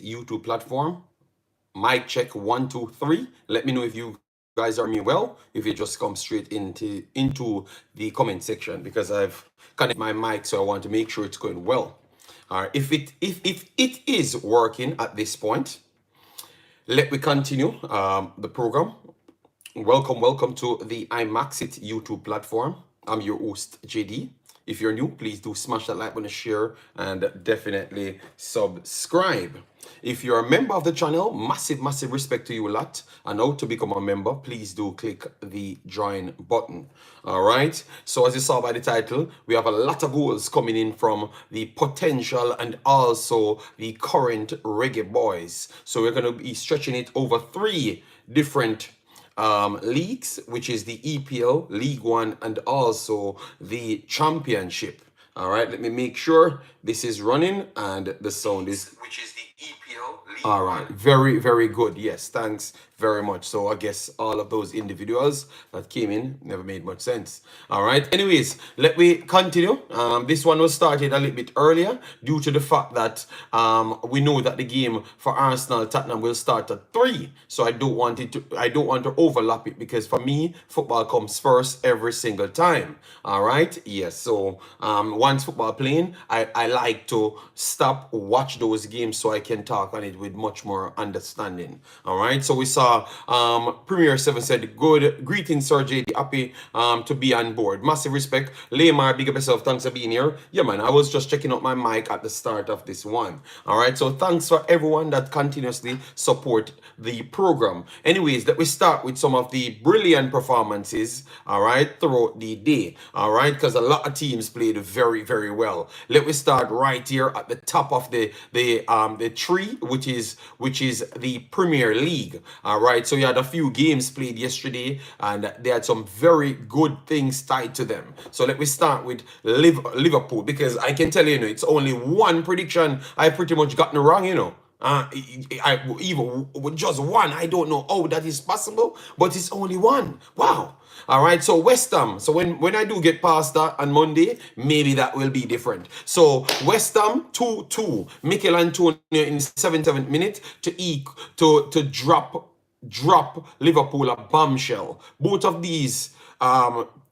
YouTube platform. Mic check 1, 2, 3. Let me know if you guys are me well. If you just come straight into the comment section, because I've connected my mic, so I want to make sure it's going well. All right. If it is working at this point, let me continue the program. Welcome to the Imaxit YouTube platform. I'm your host, JD. If you're new, please do smash that like button, share, and definitely subscribe. If you're a member of the channel, massive respect to you a lot. And now to become a member, please do click the join button. All right. So as you saw by the title, we have a lot of goals coming in from the potential and also the current Reggae Boyz. So we're going to be stretching it over 3 different leagues, which is the EPL, League One, and also the Championship. All right, let me make sure this is running and the sound is, which is the EPL, League All right, very good. Yes, thanks very much. So I guess all of those individuals that came in never made much sense. All right, anyways, let me continue. This one was started a little bit earlier due to the fact that we know that the game for Arsenal Tottenham will start at 3. So I don't want to overlap it, because for me football comes first every single time. All right, yes. So once football playing, I like to stop, watch those games so I can talk on it with much more understanding. All right, so we saw Premier 7 said, good greetings, Sir JD, happy to be on board. Massive respect. Lamar, big up yourself, thanks for being here. Yeah man, I was just checking out my mic at the start of this one. All right, so thanks for everyone that continuously support the program. Anyways, let me start with some of the brilliant performances, all right, throughout the day. All right, because a lot of teams played very well. Let me start right here at the top of the tree, which is the Premier League. All right, so you had a few games played yesterday, and they had some very good things tied to them. So let me start with Liverpool, because I can tell you, it's only one prediction I pretty much gotten wrong, even with just one. I don't know how that is possible, but it's only one. Wow. All right, so West Ham. So when I do get past that on Monday, maybe that will be different. So West Ham 2-2. Michail Antonio in 77th minute to drop Liverpool a bombshell. Both of these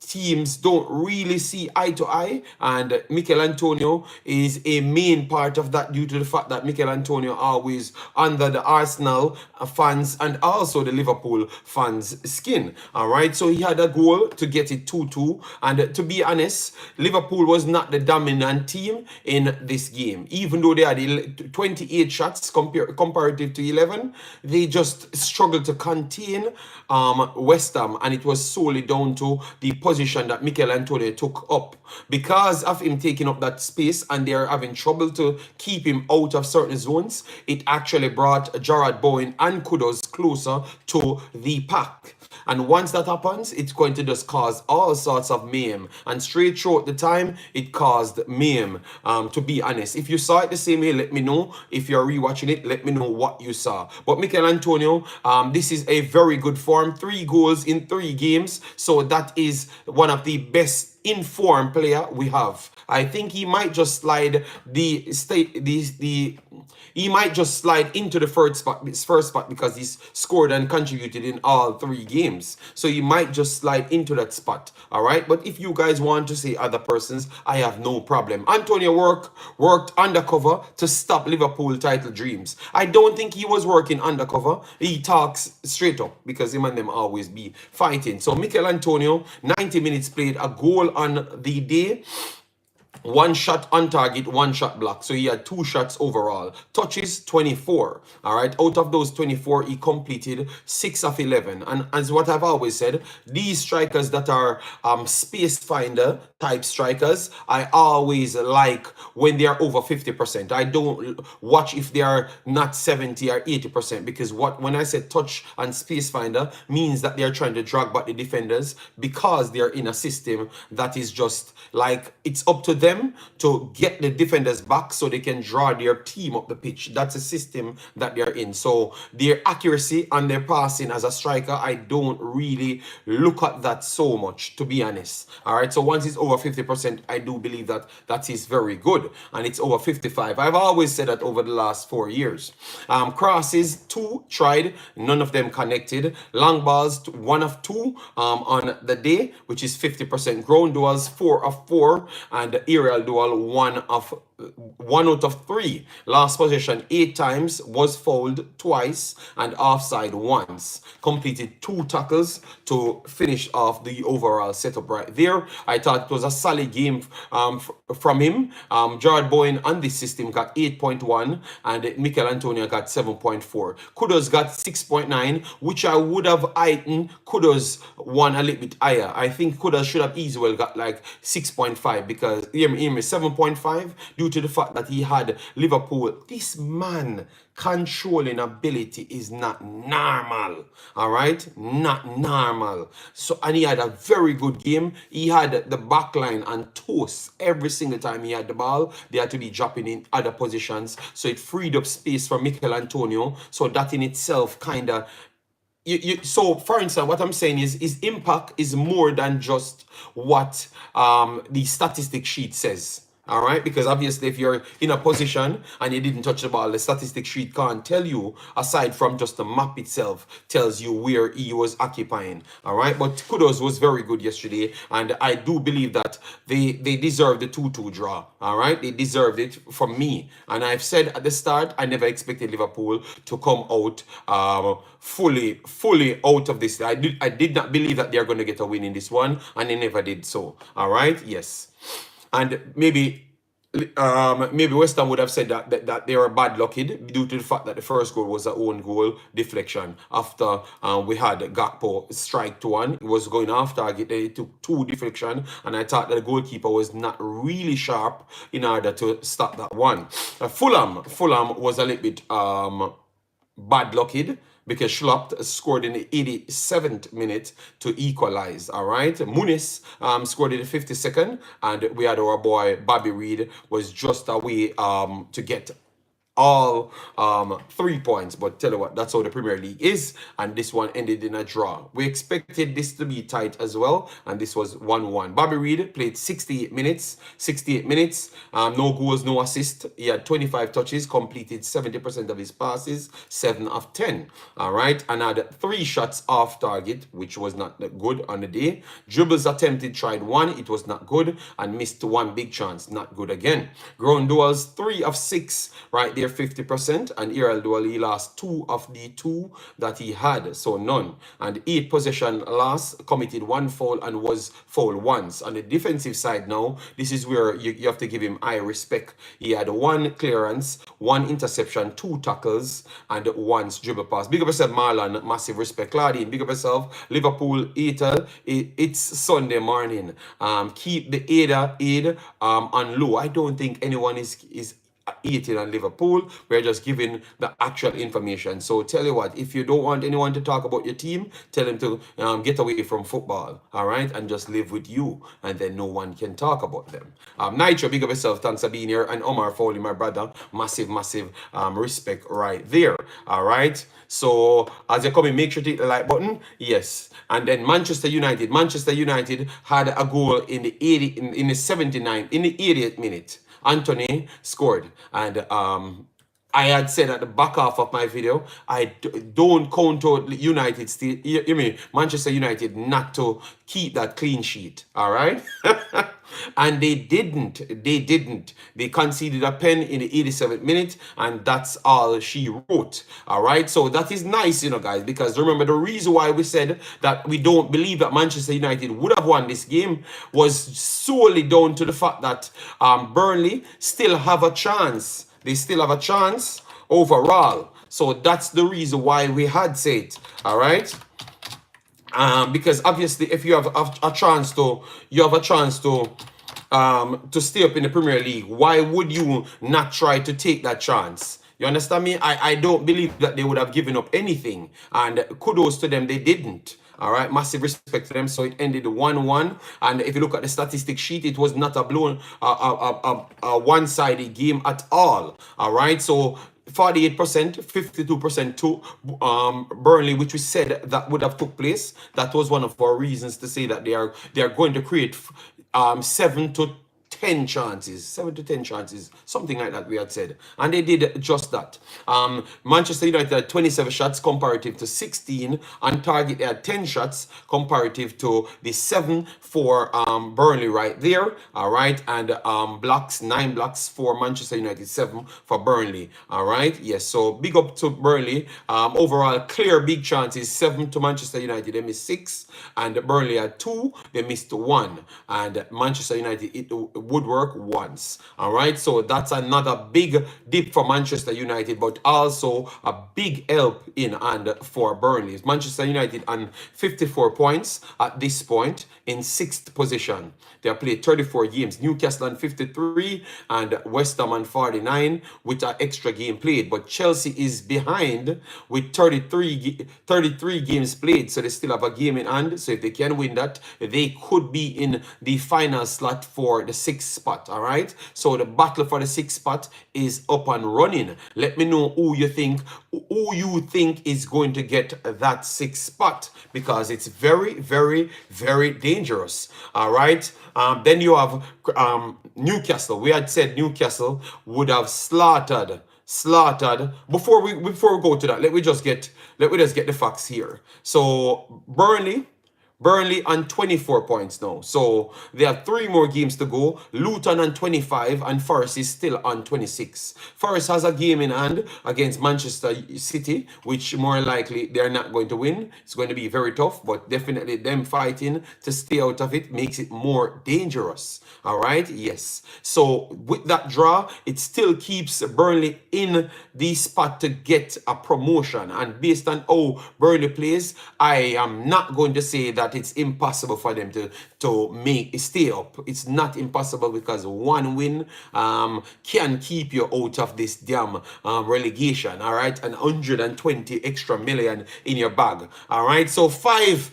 teams don't really see eye to eye, and Michail Antonio is a main part of that, due to the fact that Michail Antonio always under the Arsenal fans and also the Liverpool fans' skin. All right, so he had a goal to get it 2-2, and to be honest, Liverpool was not the dominant team in this game. Even though they had 28 shots comparative to 11, they just struggled to contain West Ham, and it was solely down to the position that Michail Antonio took up. Because of him taking up that space and they're having trouble to keep him out of certain zones, it actually brought Jarrod Bowen and Kudos closer to the pack. And once that happens, it's going to just cause all sorts of mayhem. And straight throughout the time, it caused mayhem, to be honest. If you saw it the same way, let me know. If you're rewatching it, let me know what you saw. But Michail Antonio, this is a very good form. 3 goals in 3 games. So that is one of the best informed player we have. I think he might just slide he might just slide into the first spot because he's scored and contributed in all 3 games. So he might just slide into that spot. All right, but if you guys want to say other persons, I have no problem. Antonio worked undercover to stop Liverpool title dreams. I don't think he was working undercover. He talks straight up, because him and them always be fighting. So Michail Antonio, 90 minutes played, a goal on the day, 1 shot on target, 1 shot block. So he had 2 shots overall. Touches 24. All right. Out of those 24, he completed 6 of 11. And as what I've always said, these strikers that are space finder type strikers, I always like when they are over 50%. I don't watch if they are not 70 or 80%, because when I say touch and space finder means that they are trying to drag back the defenders, because they are in a system that is just like, it's up to them them to get the defenders back so they can draw their team up the pitch. That's a system that they're in. So their accuracy and their passing as a striker, I don't really look at that so much, to be honest. All right, so once it's over 50%, I do believe that that is very good, and it's over 55. I've always said that over the last 4 years. Crosses, 2 tried, none of them connected. Long balls, 1 of 2 on the day, which is 50%. Ground duels, 4 of 4, and aerial duel, 1 out of 3. Last possession 8 times, was fouled twice and offside once. Completed 2 tackles to finish off the overall setup right there. I thought it was a solid game from him. Jared Bowen on this system got 8.1 and Michail Antonio got 7.4. Kudos got 6.9, which I would have eyeed Kudos one a little bit higher. I think Kudos should have easily got like 6.5 because 7.5 due to the fact that he had Liverpool. This man controlling ability is not normal. All right, not normal. So, and he had a very good game. He had the back line on toast every single time he had the ball. They had to be dropping in other positions, so it freed up space for Michail Antonio. So that in itself kind of so for instance, what I'm saying is his impact is more than just what the statistic sheet says. All right, because obviously if you're in a position and you didn't touch the ball, the statistic sheet can't tell you, aside from just the map itself tells you where he was occupying. All right, but Kudos was very good yesterday, and I do believe that they deserve the 2-2 draw. All right, they deserved it from me, and I've said at the start I never expected Liverpool to come out fully out of this. I did not believe that they're going to get a win in this one, and they never did so. All right, yes. And maybe West Ham would have said that they were bad lucky due to the fact that the first goal was an own goal deflection. After we had Gakpo strike to 1, it was going off target. They took 2 deflection, and I thought that the goalkeeper was not really sharp in order to stop that one. Fulham was a little bit bad lucky, because Schlupp scored in the 87th minute to equalize. All right, Muniz scored in the 52nd, and we had our boy Bobby Reed was just away to get all 3 points. But tell you what, that's how the Premier League is, and this one ended in a draw. We expected this to be tight as well, and this was 1-1. Bobby Reed played 68 minutes, no goals, no assists. He had 25 touches, completed 70% of his passes, 7 of 10. All right, and had 3 shots off target, which was not good on the day. Dribbles attempted, tried 1, it was not good, and missed 1 big chance, not good again. Ground duels, 3 of 6, right there, 50%, and aerial duel he lost 2 of the 2 that he had, so none. And 8 possession loss, committed 1 foul and was fouled once. On the defensive side now, this is where you have to give him high respect. He had 1 clearance, 1 interception, 2 tackles, and 1 dribble pass. Big up yourself, Marlon. Massive respect. Claudine, big up yourself. Liverpool, Etel, it's Sunday morning. Keep the aid on low. I don't think anyone is eating on Liverpool. We're just giving the actual information. So tell you what, if you don't want anyone to talk about your team, tell them to get away from football, all right, and just live with you, and then no one can talk about them. Nitro, big up yourself. Thanks for being here. And Omar Foley, my brother, massive respect right there. All right, so as you're coming, make sure to hit the like button. Yes. And then Manchester United had a goal in the 80th minute. Anthony scored, and I had said at the back half of my video, I don't count out United still, you mean Manchester United not to keep that clean sheet, all right? And they didn't. They conceded a pen in the 87th minute, and that's all she wrote, all right? So that is nice, you know, guys, because remember, the reason why we said that we don't believe that Manchester United would have won this game was solely down to the fact that Burnley still have a chance. They still have a chance overall. So that's the reason why we had said, all right? Because obviously, if you have a chance to, to stay up in the Premier League, why would you not try to take that chance? You understand me? I don't believe that they would have given up anything, and kudos to them, they didn't. All right, massive respect to them. So it ended 1-1. And if you look at the statistic sheet, it was not a blown, a one-sided game at all. All right, so 48%, 52% to Burnley, which we said that would have took place. That was one of our reasons to say that they are going to create 7 to 10 chances, 7 to 10 chances, something like that we had said. And they did just that. Manchester United had 27 shots comparative to 16. On target, they had 10 shots comparative to the 7 for Burnley right there. All right. And 9 blocks for Manchester United, 7 for Burnley. All right. Yes. So big up to Burnley. Overall, clear big chances, 7 to Manchester United. They missed 6. And Burnley had 2. They missed 1. And Manchester United, it would work once. All right, so that's another big dip for Manchester United, but also a big help in and for Burnley. Manchester United on 54 points at this point in 6th position. They have played 34 games. Newcastle on 53 and West Ham on 49 with an extra game played. But Chelsea is behind with 33 games played. So they still have a game in hand. So if they can win that, they could be in the final slot for the 6th spot. All right. So the battle for the 6th spot is up and running. Let me know who you think is going to get that 6th spot, because it's very, very, very dangerous. All right. Then you have Newcastle. We had said Newcastle would have slaughtered. Before we go to that, let me just get the facts here. So Burnley on 24 points now. So they have 3 more games to go. Luton on 25 and Forest is still on 26. Forest has a game in hand against Manchester City, which more likely they're not going to win. It's going to be very tough, but definitely them fighting to stay out of it makes it more dangerous. All right, yes. So with that draw, it still keeps Burnley in the spot to get a promotion. And based on how Burnley plays, I am not going to say that it's impossible for them to stay up. It's not impossible, because one win can keep you out of this damn relegation. All right, and 120 extra million in your bag. All right, so 5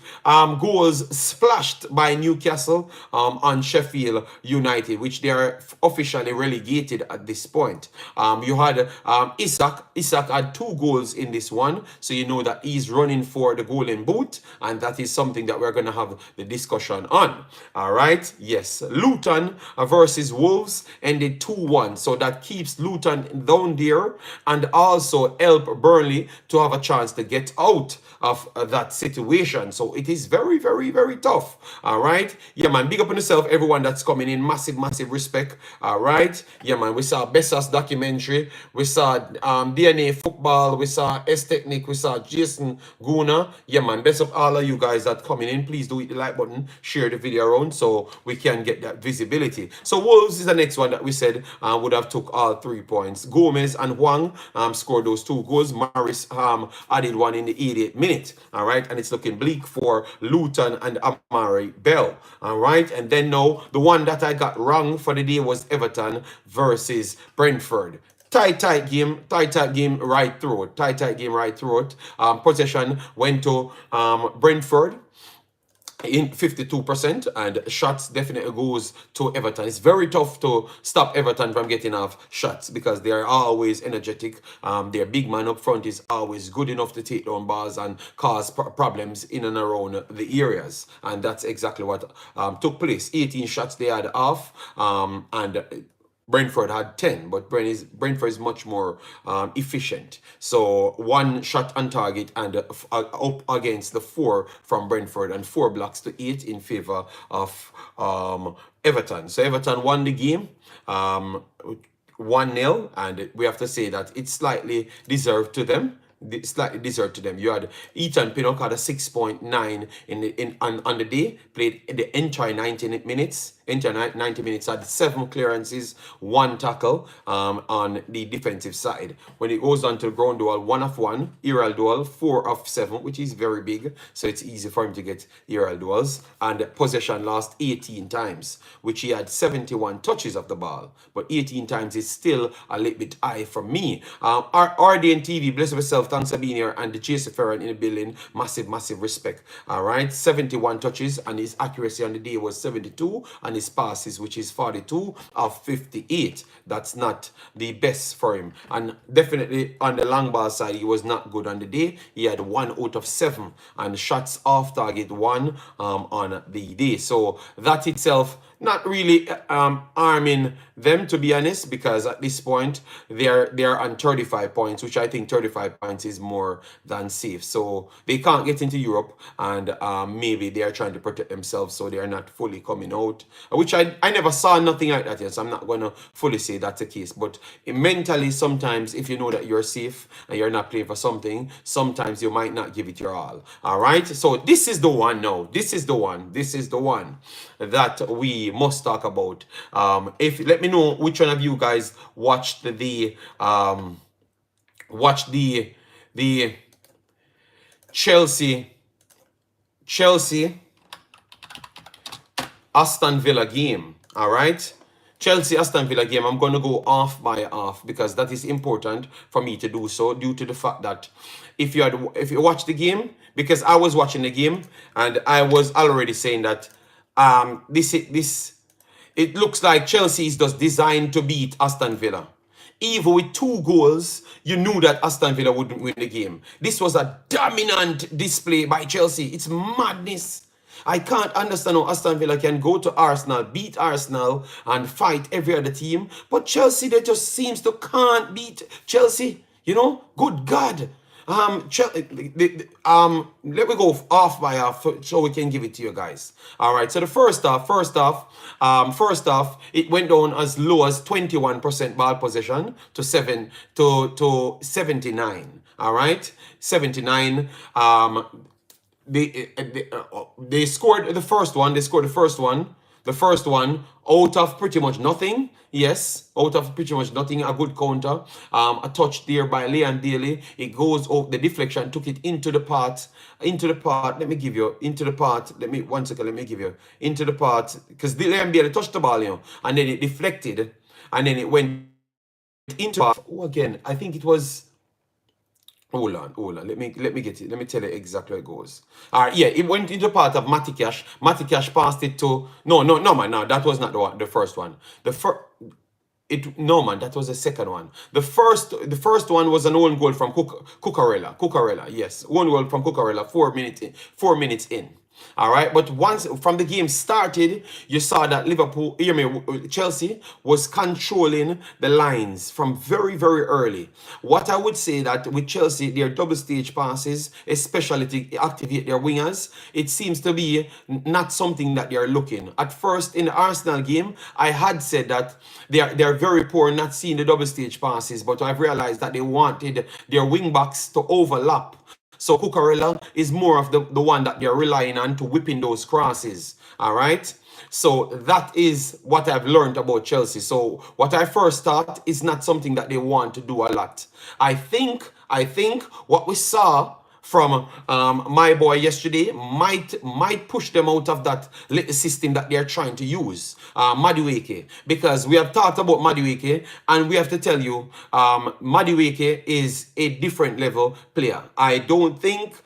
goals splashed by Newcastle on Sheffield United, which they are officially relegated at this point. You had Isak had 2 goals in this one, so you know that he's running for the golden boot, and that is something that we're going to have the discussion on. All right, yes. Luton versus Wolves ended 2-1, so that keeps Luton down there and also help Burnley to have a chance to get out of that situation. So it is very, very, very tough. All right, yeah, man. Big up on yourself, everyone that's coming in. Massive respect. All right, yeah, man. We saw Bessas documentary. We saw DNA football. We saw S Technique. We saw Jason Guna. Yeah, man. Best of all of you guys that coming in. Please do hit the like button, share the video around so we can get that visibility. So Wolves is the next one that we said would have took all 3 points. Gomez and Huang scored those 2 goals. Morris added 1 in the 88th minute. All right, and it's looking bleak for Luton and Amari Bell. All right, and then now the one that I got wrong for the day was Everton versus Brentford. Tight game right through it. Possession went to Brentford in 52%, and shots definitely goes to Everton. It's very tough to stop Everton from getting off shots, because they are always energetic. Their big man up front is always good enough to take down balls and cause problems in and around the areas, and that's exactly what took place. 18 shots they had off, and Brentford had 10, but Brentford is much more efficient. So 1 shot on target and up against the 4 from Brentford, and 4 blocks to 8 in favor of Everton. So Everton won the game 1-0, and we have to say that it's slightly deserved to them. You had Ethan Pinnock had a 6.9 on the day, played the entire 19 minutes. Entire 90 minutes had 7 clearances, 1 tackle on the defensive side. When it goes on to the ground duel, 1 of 1, aerial duel, 4 of 7, which is very big, so it's easy for him to get aerial duels. And possession lost 18 times, which he had 71 touches of the ball, but 18 times is still a little bit high for me. RDN TV, bless yourself, thanks for being here, and the JC Ferran in the building, massive respect. All right, 71 touches, and his accuracy on the day was 72, and his passes, which is 42 of 58. That's not the best for him, and definitely on the long ball side, he was not good on the day. He had 1 out of 7, and shots off target 1 on the day. So that itself not really arming them, to be honest, because at this point they're on 35 points, which I think 35 points is more than safe. So they can't get into Europe, and maybe they are trying to protect themselves, so they are not fully coming out, which I never saw nothing like that yet, so I'm not going to fully say that's the case. But mentally, sometimes if you know that you're safe and you're not playing for something, sometimes you might not give it your all right? So this is the one now. This is the one that we must talk about. If let me know which one of you guys watched the Chelsea Aston Villa game. All right, Chelsea Aston Villa game. I'm going to go off by half because that is important for me to do so, due to the fact that if you watch the game, because I was watching the game and I was already saying that it looks like Chelsea is just designed to beat Aston Villa. Even with 2 goals, you knew that Aston Villa wouldn't win the game. This was a dominant display by Chelsea. It's madness. I can't understand how Aston Villa can go to Arsenal, beat Arsenal, and fight every other team. But Chelsea, they just seems to can't beat Chelsea. You know, good God. Let me go off by half so we can give it to you guys. All right. So the first half, it went down as low as 21% ball possession to 79. All right, 79. They scored the first one. The first one out of pretty much nothing. Yes, out of pretty much nothing. A good counter. A touch there by Leon Daly. It goes over the deflection, took it into the part. Let me give you into the part. Let me give you into the part, because Leon Daly touched the ball, and then it deflected, and then it went into. Oh, again, I think it was. Hold on. Let me get it. Let me tell you exactly how it goes. All right, yeah, it went into part of Matikash. Matikash passed it to no, man. No, that was not the first one. No, man, that was the second one. The first one was an own goal from Cucurella. Yes, own goal from Cucurella. 4 minutes in. All right, but once from the game started, you saw that Chelsea was controlling the lines from very, very early. What I would say that with Chelsea, their double stage passes, especially to activate their wingers, it seems to be not something that they are looking. At first, in the Arsenal game, I had said that they are very poor not seeing the double stage passes, but I've realized that they wanted their wing backs to overlap. So Cucurella is more of the one that they're relying on to whipping those crosses. All right. So that is what I've learned about Chelsea. So what I first thought is not something that they want to do a lot. I think what we saw from my boy yesterday might push them out of that little system that they're trying to use, Madueke, because we have talked about Madueke, and we have to tell you, Madueke is a different level player. I think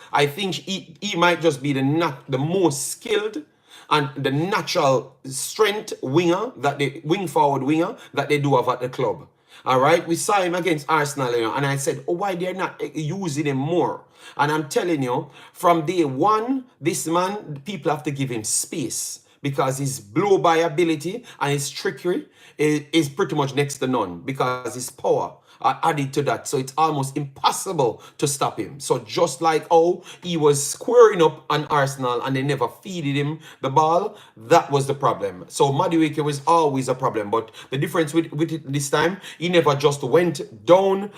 he might just be the most skilled and the natural strength wing forward winger that they do have at the club. All right, we saw him against Arsenal, and I said, oh, why they're not using him more? And I'm telling you, from day one, this man, people have to give him space, because his blow-by ability and his trickery is pretty much next to none, because his power added to that. So it's almost impossible to stop him. So just like how he was squaring up on Arsenal and they never feeded him the ball, that was the problem. So Madueke was always a problem. But the difference with it this time, he never just went down.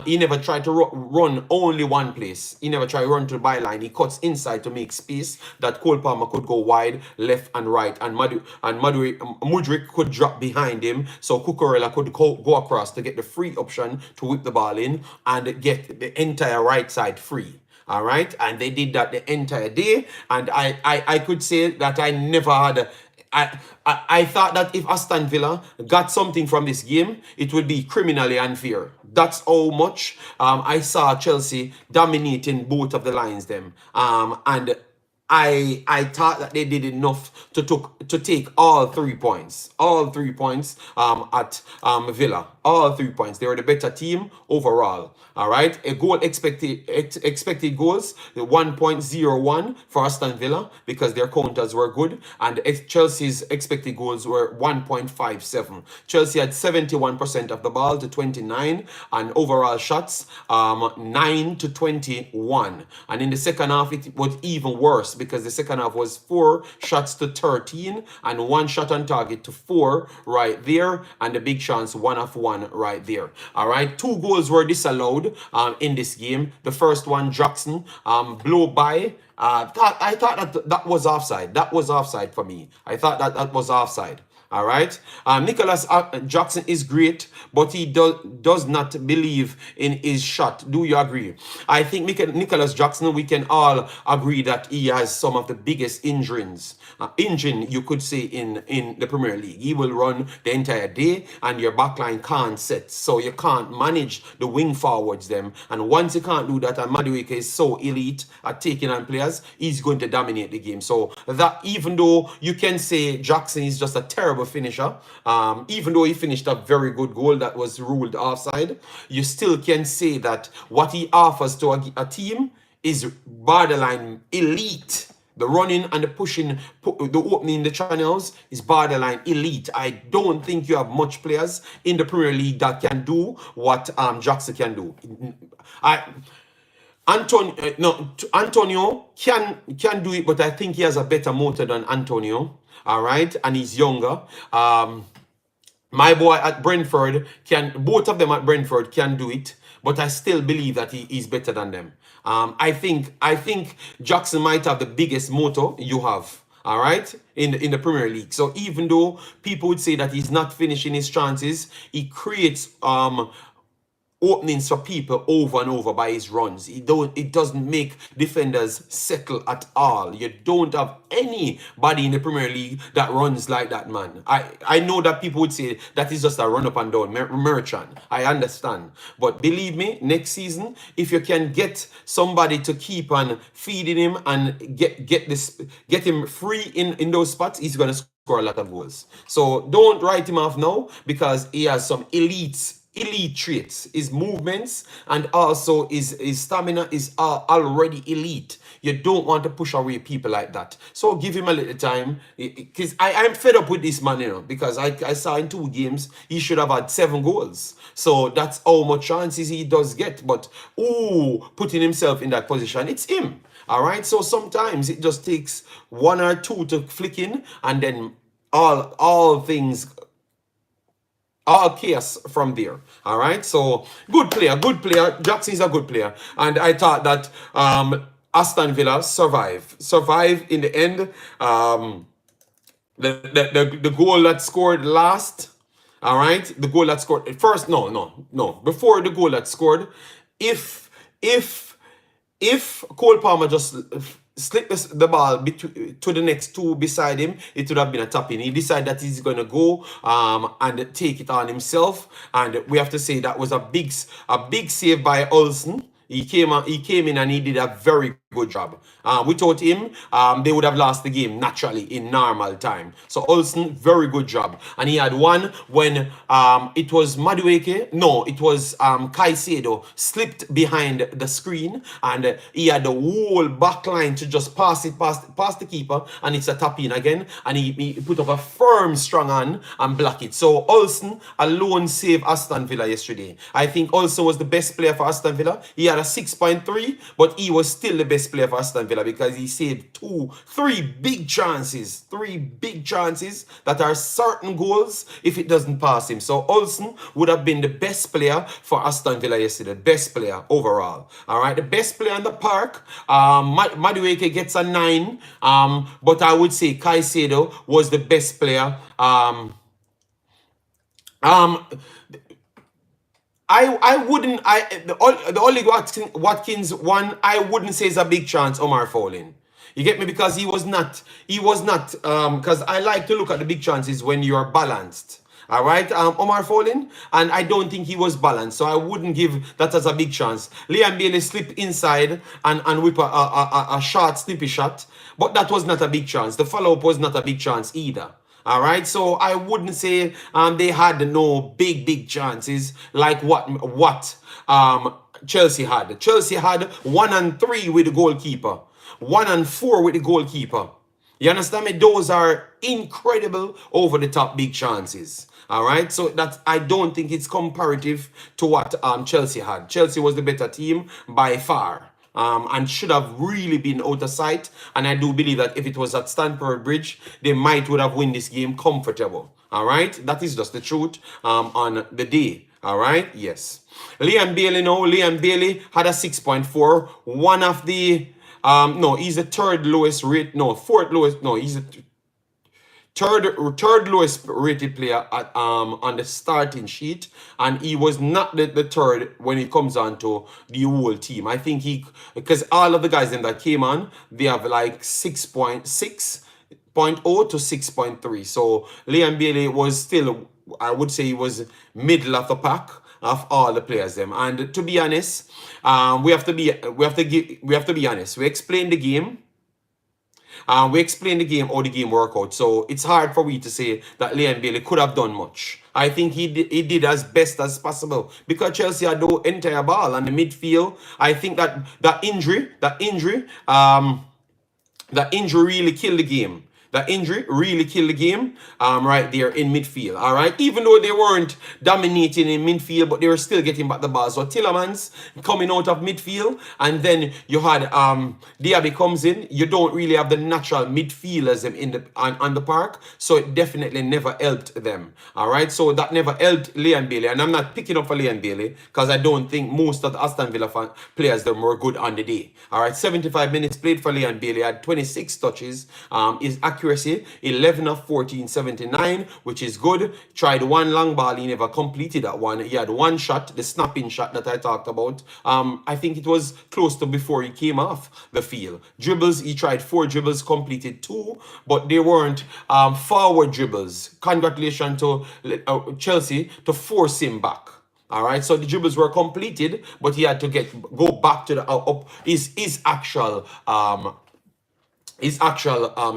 He never tried to run only one place. He never tried to run to the byline. He cuts inside to make space that Cole Palmer could go wide, left and right, and Mudryk could drop behind him, so Cucurella could go across to get the free option to whip the ball in and get the entire right side free. All right, and they did that the entire day, and I could say that I never had. I thought that if Aston Villa got something from this game, it would be criminally unfair. That's how much I saw Chelsea dominating both of the lines them. And I thought that they did enough to take all 3 points. All 3 points at Villa. All 3 points. They were the better team overall. All right. A goal expected goals 1.01 for Aston Villa because their counters were good, and Chelsea's expected goals were 1.57. Chelsea had 71% of the ball to 29, and overall shots 9 to 21. And in the second half, it was even worse because the second half was 4 shots to 13 and 1 shot on target to 4 right there, and the big chance 1 of 1 right there. All right. 2 goals were disallowed in this game. The first one, Jackson blow by. I thought that was offside. That was offside for me. I thought that was offside. All right. Nicholas Jackson is great, but he does not believe in his shot. Do you agree? I think Nicholas Jackson, we can all agree that he has some of the biggest engine you could say in the Premier League. He will run the entire day and your backline can't set. So you can't manage the wing forwards them. And once you can't do that, and Madueke is so elite at taking on players, he's going to dominate the game. So that, even though you can say Jackson is just a terrible finisher, even though he finished a very good goal that was ruled offside, you still can say that what he offers to a team is borderline elite. The running and the pushing, the opening the channels is borderline elite. I don't think you have much players in the Premier League that can do what Jackson can do. Antonio can do it, but I think he has a better motor than Antonio. All right, and he's younger. My boy at Brentford both of them at Brentford can do it, but I still believe that he is better than them. I think Jackson might have the biggest motor you have. All right, in the Premier League. So even though people would say that he's not finishing his chances, he creates openings for people over and over by his runs. It doesn't make defenders settle at all. You don't have anybody in the Premier League that runs like that, man. I know that people would say that is just a run up and down merchant. I understand. But believe me, next season, if you can get somebody to keep on feeding him and get him free in those spots, he's gonna score a lot of goals. So don't write him off now because he has some elite traits. His movements and also his stamina is already elite. You don't want to push away people like that. So give him a little time, because I'm fed up with this man, because I saw in 2 games he should have had 7 goals. So that's how much chances he does get. But putting himself in that position, it's him. All right. So sometimes it just takes 1 or 2 to flick in, and then all chaos from there. All right. So good player. Jackson is a good player, and I thought that Aston Villa survive in the end. The goal that scored last. All right. The goal that scored first. No. Before the goal that scored, if Cole Palmer just slip the ball to the next 2 beside him, it would have been a tap-in. He decided that he's going to go and take it on himself, and we have to say that was a big save by Olsen. He came in and he did a very good job. Without him, they would have lost the game naturally in normal time. So Olsen, very good job. And he had one when it was Madueke, no, it was Caicedo slipped behind the screen, and he had the whole back line to just pass it past the keeper, and it's a tap in again, and he put up a firm strong hand and block it. So Olsen alone saved Aston Villa yesterday. I think Olsen was the best player for Aston Villa. He had a 6.3, but he was still the best player for Aston Villa because he saved three big chances that are certain goals if it doesn't pass him. So Olsen would have been the best player for Aston Villa yesterday, best player overall. All right, the best player in the park, Madueke gets a 9, but I would say Caicedo was the best player. The only Watkins one I wouldn't say is a big chance, Omar Fowling. You get me? Because he was not because I like to look at the big chances when you're balanced. All right, Omar Fowling, and I don't think he was balanced, so I wouldn't give that as a big chance. Liam Bailey slipped inside and whip a short, snippy shot, but that was not a big chance. The follow-up was not a big chance either. All right, so I wouldn't say they had no big chances like what Chelsea had. Chelsea had 1 and 3 with the goalkeeper, 1 and 4 with the goalkeeper. You understand me? Those are incredible over the top big chances. All right, so that I don't think it's comparative to what Chelsea had. Chelsea was the better team by far. And should have really been out of sight. And I do believe that if it was at Stamford Bridge, they would have won this game comfortable. All right, that is just the truth on the day. All right, yes. Liam Bailey had a 6.4. One of the no, he's the third lowest rate. No, fourth lowest. No, he's the third lowest rated player at, on the starting sheet, and he was not the third when it comes on to the whole team. I think because all of the guys in that came on, they have like 6.6.0 to 6.3. So Liam Bailey was still, I would say, he was middle of the pack of all the players them. And to be honest, we have to be honest. We explained the game. How the game worked out. So it's hard for me to say that Liam Bailey could have done much. I think he did as best as possible because Chelsea had the entire ball and the midfield. I think that injury really killed the game. That injury really killed the game right there in midfield. All right, even though they weren't dominating in midfield, but they were still getting back the ball. So Tillemans coming out of midfield, and then you had Diaby comes in. You don't really have the natural midfielders on the park, so it definitely never helped them. All right, so that never helped Liam Bailey, and I'm not picking up for Liam Bailey because I don't think most of the Aston Villa players them were good on the day. All right, 75 minutes played for Liam Bailey, had 26 touches. His accuracy 11 of 14, 79, which is good. Tried one long ball, he never completed that one. He had one shot, the snapping shot that I talked about. I think it was close to before he came off the field. Dribbles, he tried 4 dribbles, completed 2, but they weren't forward dribbles. Congratulations to Chelsea to force him back. All right, so the dribbles were completed, but he had to go back to the his actual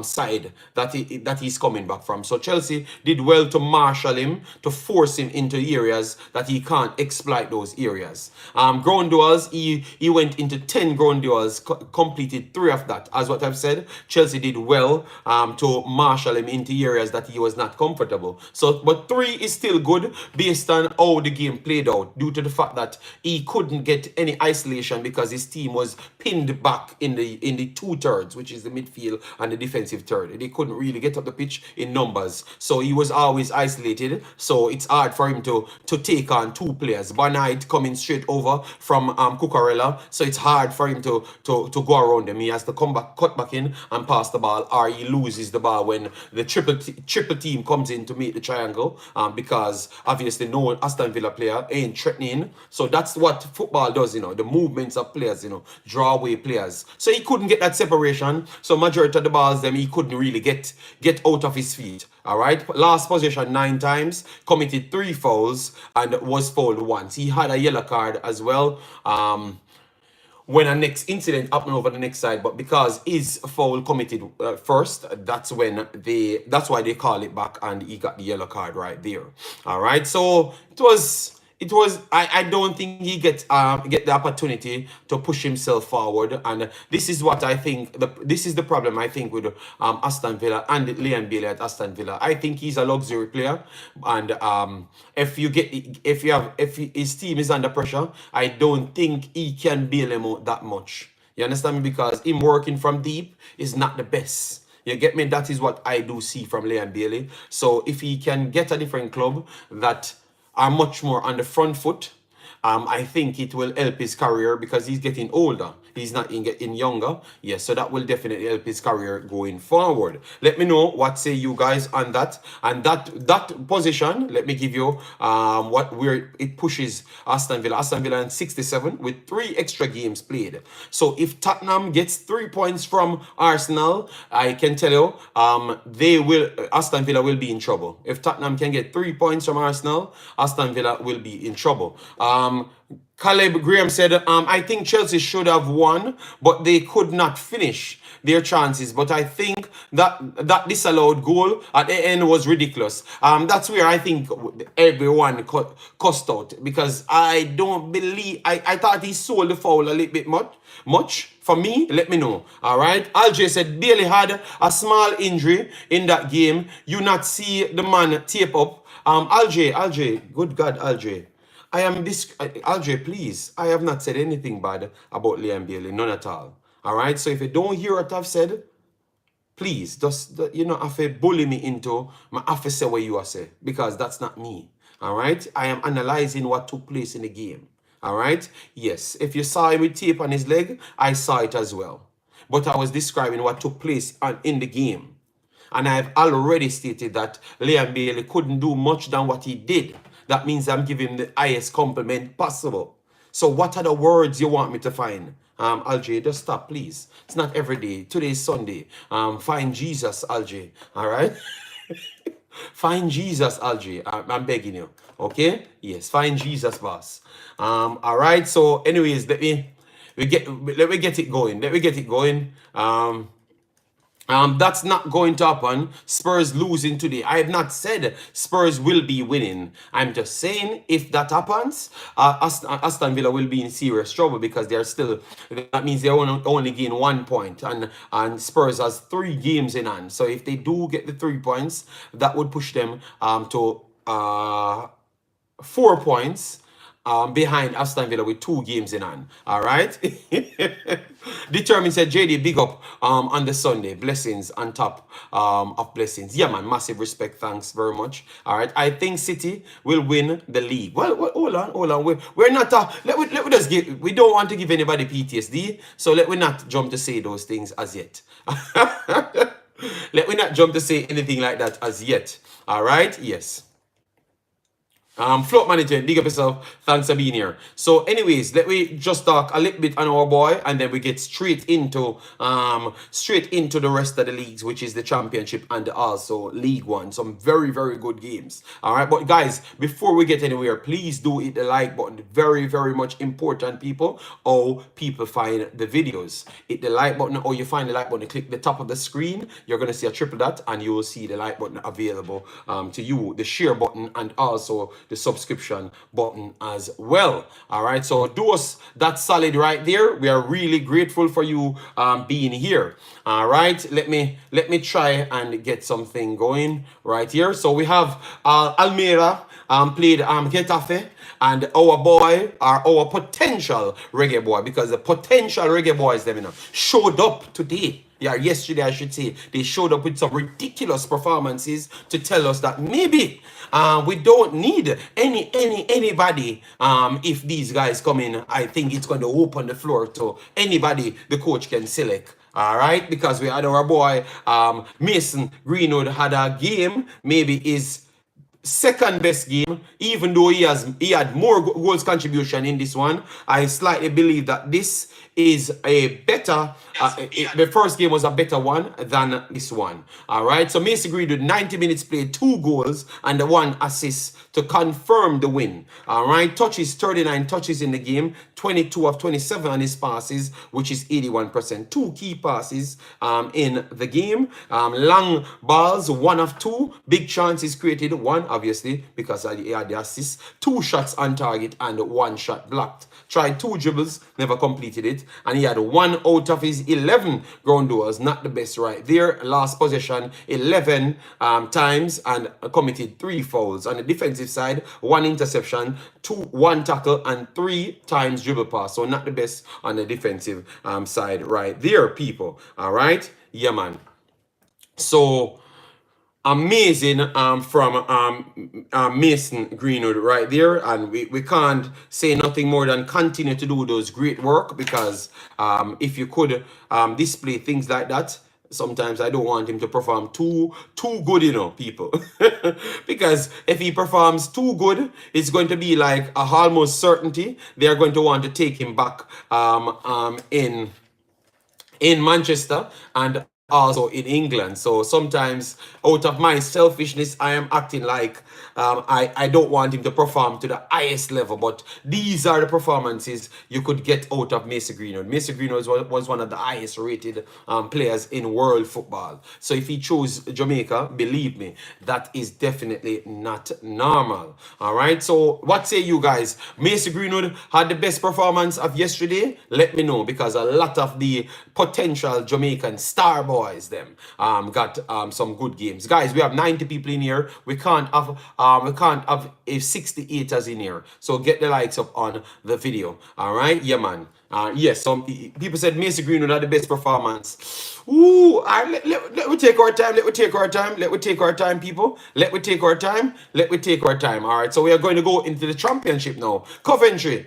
side that he's coming back from. So Chelsea did well to marshal him, to force him into areas that he can't exploit those areas. Ground duels, he went into 10 ground duels, completed 3 of that. As what I've said, Chelsea did well to marshal him into areas that he was not comfortable. So, but 3 is still good based on how the game played out, due to the fact that he couldn't get any isolation because his team was pinned back in the 2/3, which is the midfield and the defensive third. They couldn't really get up the pitch in numbers, so he was always isolated. So it's hard for him to take on 2 players. Barnite coming straight over from Cucurella, so it's hard for him to go around him. He has to come back, cut back in and pass the ball, or he loses the ball when the triple team comes in to make the triangle, because obviously no Aston Villa player ain't threatening. So that's what football does, the movements of players, draw away players. So he couldn't get that separation. So majority of the balls he couldn't really get out of his feet. All right, last possession 9 times, committed 3 fouls and was fouled once. He had a yellow card as well. when a next incident happened over the next side, but because his foul committed first, that's why they call it back, and he got the yellow card right there. All right, so it was I don't think he get the opportunity to push himself forward, and this is what I think this is the problem I think with Aston Villa and Liam Baley at Aston Villa. I think he's a luxury player, and if his team is under pressure, I don't think he can bail him out that much. You understand me? Because him working from deep is not the best. You get me? That is what I do see from Liam Baley. So if he can get a different club that are much more on the front foot, I think it will help his career because he's getting older. He's not getting younger. Yes, so that will definitely help his career going forward. Let me know what say you guys on that. And that position, let me give you where it pushes Aston Villa. Aston Villa in 67 with 3 extra games played. So if Tottenham gets 3 points from Arsenal, I can tell you Aston Villa will be in trouble. If Tottenham can get 3 points from Arsenal, Aston Villa will be in trouble. Caleb Graham said, I think Chelsea should have won, but they could not finish their chances. But I think that disallowed goal at the end was ridiculous. That's where I think everyone cussed out, because I don't believe, I thought he sold the foul a little bit much. For me, let me know. All right. Alj said Baley had a small injury in that game. You not see the man tape up. Alj, good God, Alj. Alj, please, I have not said anything bad about Liam Baley, none at all. All right, so if you don't hear what I've said, please, just, you know, have to bully me into, I have to say what you are saying, because that's not me. All right, I am analyzing what took place in the game. All right, yes, if you saw him with tape on his leg, I saw it as well. But I was describing what took place in the game. And I've already stated that Liam Baley couldn't do much than what he did. That means I'm giving him the highest compliment possible. So what are the words you want me to find? Alj, just stop, please. It's not every day. Today is Sunday. Find Jesus, Alj. All right? Find Jesus, Alj. I'm begging you. Okay? Yes, find Jesus, boss. All right. So anyways, let me get it going. Let me get it going. That's not going to happen. Spurs losing today. I have not said Spurs will be winning. I'm just saying if that happens, Aston Villa will be in serious trouble, because they're still, that means they only gain 1 point, and Spurs has 3 games in hand. So if they do get the 3 points, that would push them to 4 points behind Aston Villa with 2 games in hand. All right. Determined said JD, big up on the Sunday. Blessings on top of blessings. Yeah, man. Massive respect. Thanks very much. All right. I think City will win the league. Well, hold on. We're not let me just give, we don't want to give anybody PTSD, so let me not jump to say those things as yet. Let me not jump to say anything like that as yet. All right. Yes. Float manager, big up yourself. Thanks for being here. So anyways, let me just talk a little bit on our boy, and then we get straight into the rest of the leagues, which is the Championship and also League One. Some very, very good games. All right, but guys, before we get anywhere, please do hit the like button. Very, very much important, people. How people find the videos. Hit the like button, or you find the like button, click the top of the screen. You're gonna see a triple dot, and you will see the like button available to you, the share button, and also the subscription button as well. All right, so do us that solid right there. We are really grateful for you being here. All right, let me try and get something going right here. So we have Almeida played Getafe, and our boy, our potential reggae boy, because the potential reggae boys, them, you know, showed up today. Yeah, yesterday I should say. They showed up with some ridiculous performances to tell us that maybe we don't need anybody. If these guys come in, I think it's going to open the floor to anybody the coach can select. All right, because we had our boy Mason Greenwood had a game. Maybe is second best game, even though he had more goals contribution in this one. I slightly believe that this is a better the first game was a better one than this one. All right, so Macy Greenwood 90 minutes played, 2 goals and the 1 assist to confirm the win. All right, touches, 39 touches in the game, 22 of 27 on his passes, which is 81%. 2 key passes in the game. Long balls, 1 of 2. Big chances created, 1 obviously because he had the assist. 2 shots on target and 1 shot blocked. Tried 2 dribbles, never completed it, and he had 1 out of his 11 ground duels. Not the best right there. Last possession 11 times and committed 3 fouls. On the defensive side, 1 interception, 1 tackle, and 3 times dribble pass. So not the best on the defensive side right there, people. All right, yeah, man. So amazing from Mason Greenwood right there, and we can't say nothing more than continue to do those great work, because if you could display things like that, sometimes I don't want him to perform too good, you know, people. Because if he performs too good, it's going to be like a almost certainty they're going to want to take him back in Manchester and also in England. So sometimes out of my selfishness, I am acting like I don't want him to perform to the highest level, but these are the performances you could get out of Macy Greenwood. Macy Greenwood was one of the highest rated players in world football. So if he chose Jamaica, believe me, that is definitely not normal. All right, so what say you guys? Macy Greenwood had the best performance of yesterday? Let me know, because a lot of the potential Jamaican star boys them got some good games. Guys, we have 90 people in here. We can't have a 68ers in here. So get the likes up on the video. All right, yeah, man. Yes, some people said Macy Greenwood had the best performance. Ooh, let me take our time. Let me take our time. Let me take our time, people. Let me take our time. Let me take our time. All right, so we are going to go into the championship now. Coventry.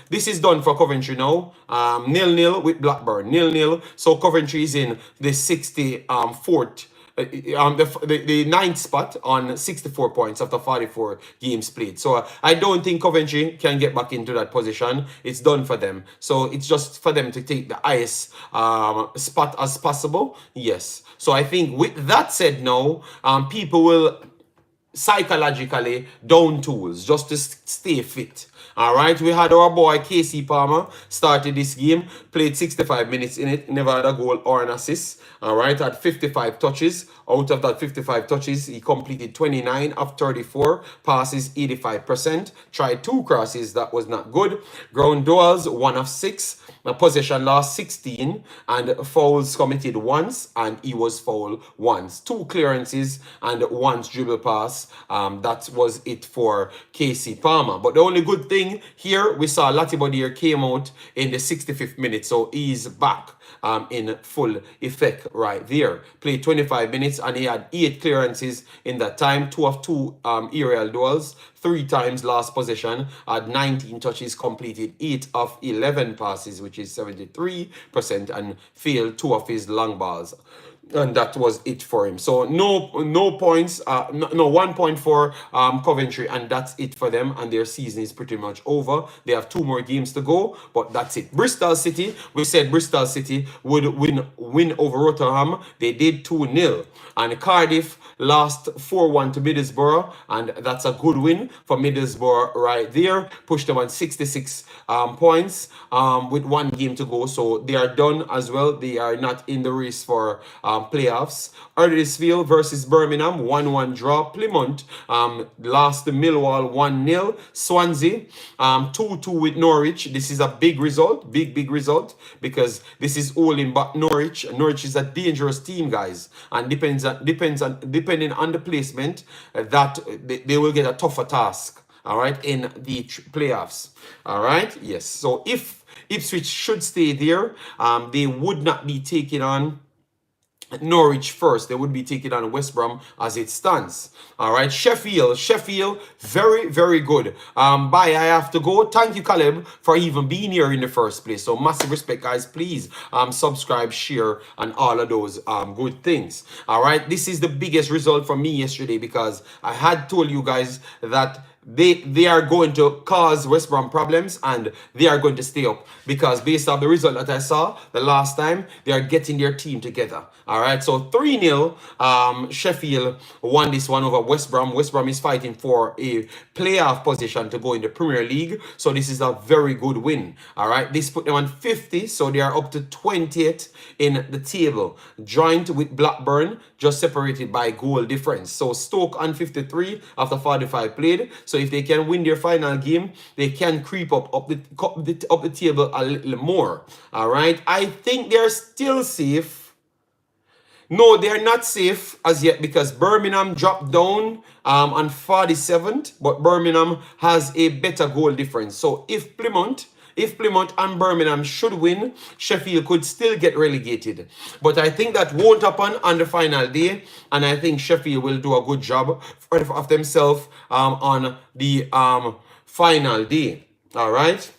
This is done for Coventry now. 0-0 with Blackburn. 0-0. So Coventry is in the 64th. The 9th spot on 64 points after 44 games played. So I don't think Coventry can get back into that position. It's done for them. So it's just for them to take the highest spot as possible. Yes. So I think with that said now, people will psychologically down tools just to stay fit. All right, we had our boy Casey Palmer started this game, played 65 minutes in it, never had a goal or an assist. All right, had 55 touches. Out of that 55 touches, he completed 29 of 34 passes, 85%. Tried 2 crosses, that was not good. Ground duels, 1 of 6. Possession lost 16, and fouls committed once, and he was fouled once. 2 clearances and 1 dribble pass. That was it for Casey Palmer. But the only good thing here, we saw Latibodier came out in the 65th minute, so he's back in full effect right there. Played 25 minutes and he had 8 clearances in that time, 2 of 2 aerial duels, 3 times last possession, had 19 touches, completed 8 of 11 passes, which is 73%, and failed 2 of his long balls. And that was it for him. So no points, no 1 point for Coventry, and that's it for them. And their season is pretty much over. They have 2 more games to go, but that's it. Bristol City, we said Bristol City would win over Rotherham. They did 2-0. And Cardiff lost 4-1 to Middlesbrough, and that's a good win for Middlesbrough right there. Pushed them on 66 points with 1 game to go. So they are done as well. They are not in the race for playoffs. Huddersfield versus Birmingham, 1-1 draw. Plymouth lost to Millwall 1-0. Swansea 2-2 with Norwich. This is a big result, big result, because this is all in but Norwich. Norwich is a dangerous team, guys, and depending on the placement, that they will get a tougher task. All right, in the playoffs. All right, yes. So if Ipswich should stay there, they would not be taking on Norwich first. They would be taking on West Brom as it stands. All right, Sheffield, very, very good. Bye, I have to go. Thank you, Caleb, for even being here in the first place. So massive respect, guys. Please subscribe, share, and all of those good things. All right, this is the biggest result for me yesterday because I had told you guys that they are going to cause West Brom problems and they are going to stay up because based on the result that I saw the last time, they are getting their team together. All right, so 3-0, Sheffield won this one over West Brom. West Brom is fighting for a playoff position to go in the Premier League, so this is a very good win. All right, this put them on 50, so they are up to 20th in the table, joint with Blackburn, just separated by goal difference. So Stoke on 53 after 45 played. So if they can win their final game, they can creep up the table a little more. All right, I think they're still safe. No, they're not safe as yet because Birmingham dropped down on 47th, but Birmingham has a better goal difference. So if Plymouth and Birmingham should win, Sheffield could still get relegated. But I think that won't happen on the final day, and I think Sheffield will do a good job of themselves on the final day. All right.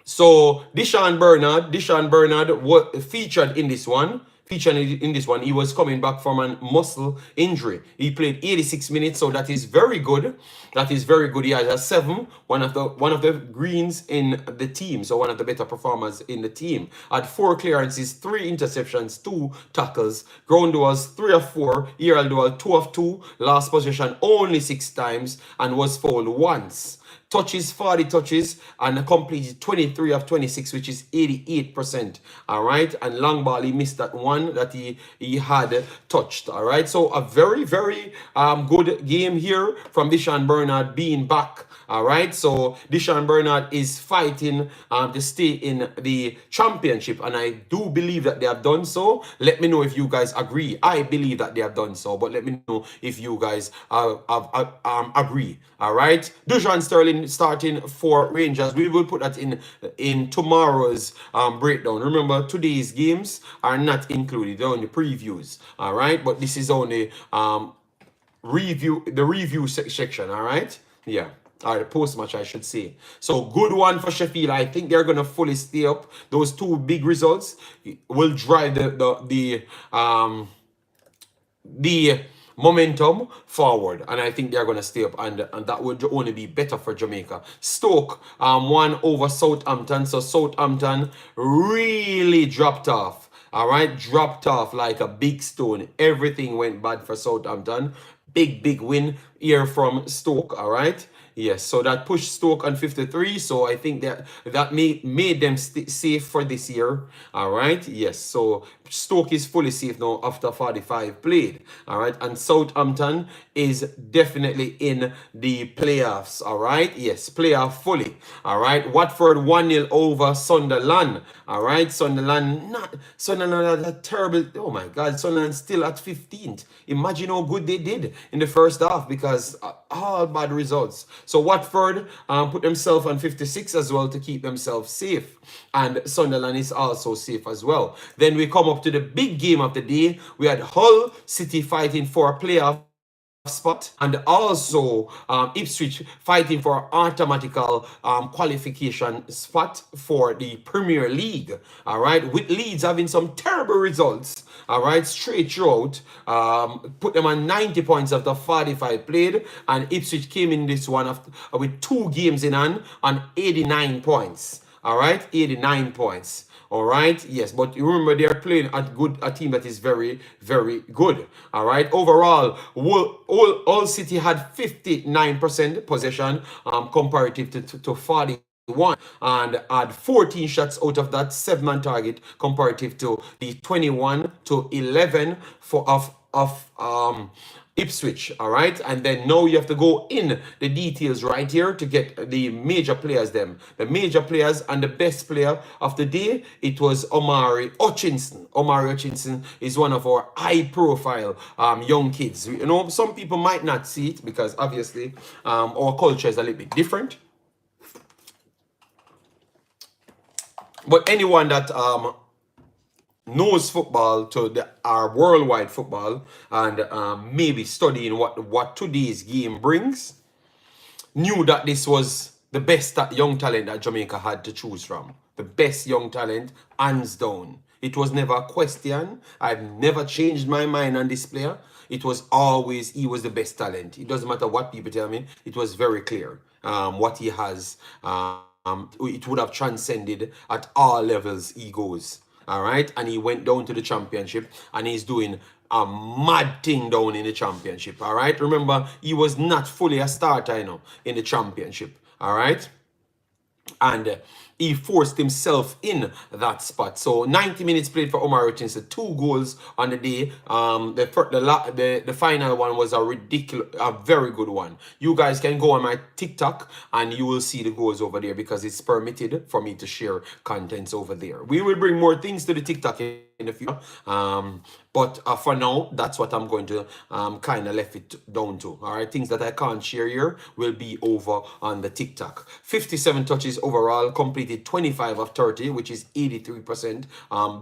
So Deshaun Bernard was featured in this one. He was coming back from a muscle injury. He played 86 minutes, so that is very good. He has a 7, one of the greens in the team, so one of the better performers in the team. Had 4 clearances, 3 interceptions, 2 tackles. Ground duels 3 of 4, aerial duel 2 of 2. Last possession only 6 times and was fouled once. Touches, 40 touches, and completed 23 of 26, which is 88%. All right, and long ball, he missed that one that he had touched. All right, so a very, very good game here from Deshaun Bernard being back. All right, so Deshaun Bernard is fighting to stay in the championship, and I do believe that they have done so. Let me know if you guys agree. I believe that they have done so, but let me know if you guys agree. All right, Dujon Sterling starting for Rangers. We will put that in tomorrow's breakdown. Remember, today's games are not included; they're only previews. All right, but this is only review section. All right, yeah. All right, post match, I should say. So good one for Sheffield. I think they're gonna fully stay up. Those 2 big results will drive the momentum forward, and I think they're gonna stay up, and that would only be better for Jamaica. Stoke won over Southampton, so Southampton really dropped off. All right, dropped off like a big stone. Everything went bad for Southampton. Big win here from Stoke. All right. Yes, so that pushed Stoke on 53. So I think that made them safe for this year. All right. Yes. So Stoke is fully safe now after 45 played. All right. And Southampton is definitely in the playoffs. All right. Yes, playoff fully. All right. Watford 1-0 over Sunderland. All right. Sunderland had a terrible. Oh my God. Sunderland still at 15th. Imagine how good they did in the first half because all bad results. So Watford put themselves on 56 as well to keep themselves safe. And Sunderland is also safe as well. Then we come up to the big game of the day. We had Hull City fighting for a playoff spot, and also Ipswich fighting for automatical qualification spot for the Premier League. All right, with Leeds having some terrible results. All right, straight throughout, put them on 90 points after 45 played, and Ipswich came in this one with 2 games in hand on 89 points. All right, 89 points. All right, yes, but you remember they're playing a team that is very, very good. All right, overall, Hull City had 59% possession comparative to 41, and had 14 shots out of that, 7 on target comparative to the 21 to 11 of Ipswich. All right, and then now you have to go in the details right here to get the major players. The major players, and the best player of the day, it was Omari Hutchinson. Omari Hutchinson is one of our high-profile young kids. You know, some people might not see it because obviously our culture is a little bit different. But anyone that knows football to our worldwide football, and maybe studying what today's game brings, knew that this was the best young talent that Jamaica had to choose from. The best young talent, hands down. It was never a question. I've never changed my mind on this player. It was always he was the best talent. It doesn't matter what people tell me. It was very clear what he has. It would have transcended at all levels he goes. All right, and he went down to the championship, and he's doing a mad thing down in the championship. All right, remember he was not fully a starter, in the championship. All right, and he forced himself in that spot. So 90 minutes played for Omar Hutchinson, 2 goals on the day. The final one was a very good one. You guys can go on my TikTok and you will see the goals over there, because it's permitted for me to share contents over there. We will bring more things to the TikTok in the future. But for now, that's what I'm going to kind of left it down to. All right, things that I can't share here will be over on the TikTok. 57 touches overall, completed 25 of 30, which is 83%.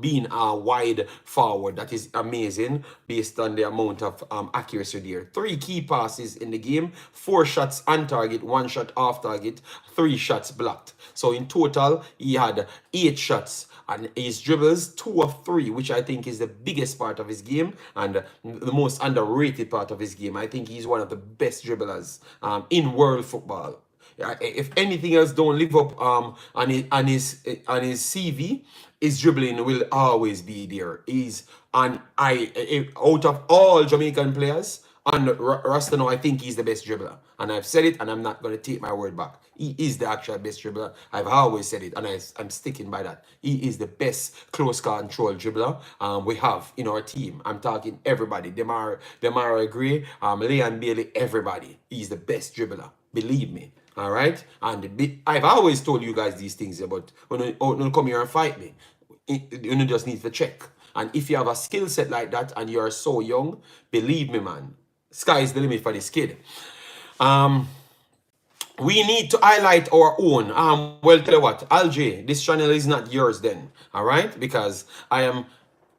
Being a wide forward, that is amazing based on the amount of accuracy there. 3 key passes in the game, 4 shots on target, 1 shot off target, 3 shots blocked. So in total, he had 8 shots. And his dribbles, 2 of 3, which I think is the biggest part of his game and the most underrated part of his game. I think he's one of the best dribblers in world football. If anything else don't live up on his CV, his dribbling will always be there. Out of all Jamaican players on roster now, I think he's the best dribbler. And I've said it, and I'm not going to take my word back. He is the actual best dribbler. I've always said it, and I'm sticking by that. He is the best close control dribbler we have in our team. I'm talking everybody. Demara Gray, Leon Baley, everybody. He's the best dribbler. Believe me. All right? And I've always told you guys these things, but when you come here and fight me, you just need to check. And if you have a skill set like that and you are so young, believe me, man, sky's the limit for this kid. We need to highlight our own. Well, tell you what, Alj, this channel is not yours then, all right? Because I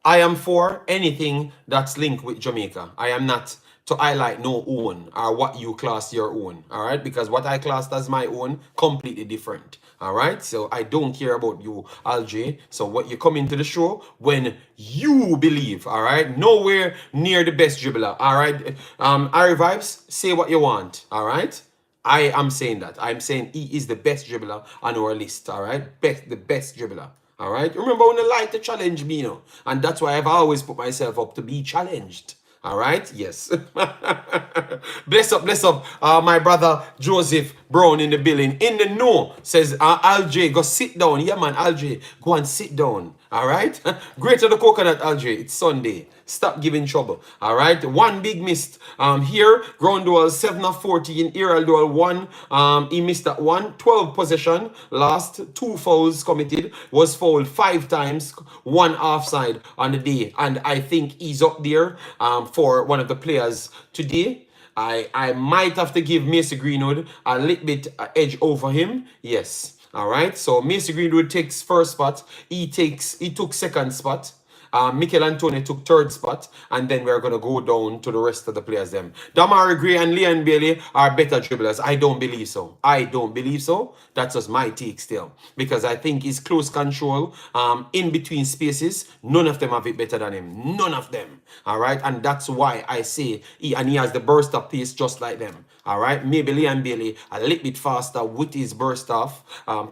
am for anything that's linked with Jamaica. I am not to highlight no own or what you class your own, all right? Because what I classed as my own, completely different, all right? So I don't care about you, Alj. So what you come into the show when you believe, all right? Nowhere near the best dribbler, all right? Ari Vibes, say what you want, all right? I am saying that. I'm saying he is the best dribbler on our list, all right? The best dribbler, all right? Remember when you like to challenge me, and that's why I've always put myself up to be challenged. All right, yes. Bless up, my brother Joseph Brown in the building. In the know, says Alj, go sit down. Yeah, man, Alj, go and sit down. All right? Greater the coconut, Alj. It's Sunday. Stop giving trouble. All right? One big missed. Here, ground duel 7 of 14. Aerial duel 1. He missed that one. 12 possession. Last 2 fouls committed. Was fouled 5 times. 1 offside on the day. And I think he's up there for one of the players today. I might have to give Macy Greenwood a little bit edge over him. Yes. All right. So Macy Greenwood takes first spot. He took second spot. Michail Antonio took third spot, and then we're going to go down to the rest of the players them. Damari Gray and Leon Baley are better dribblers. I don't believe so. That's just my take still. Because I think his close control in between spaces, none of them have it better than him. None of them. All right? And that's why I say he has the burst of pace just like them. All right? Maybe Leon Baley a little bit faster with his burst of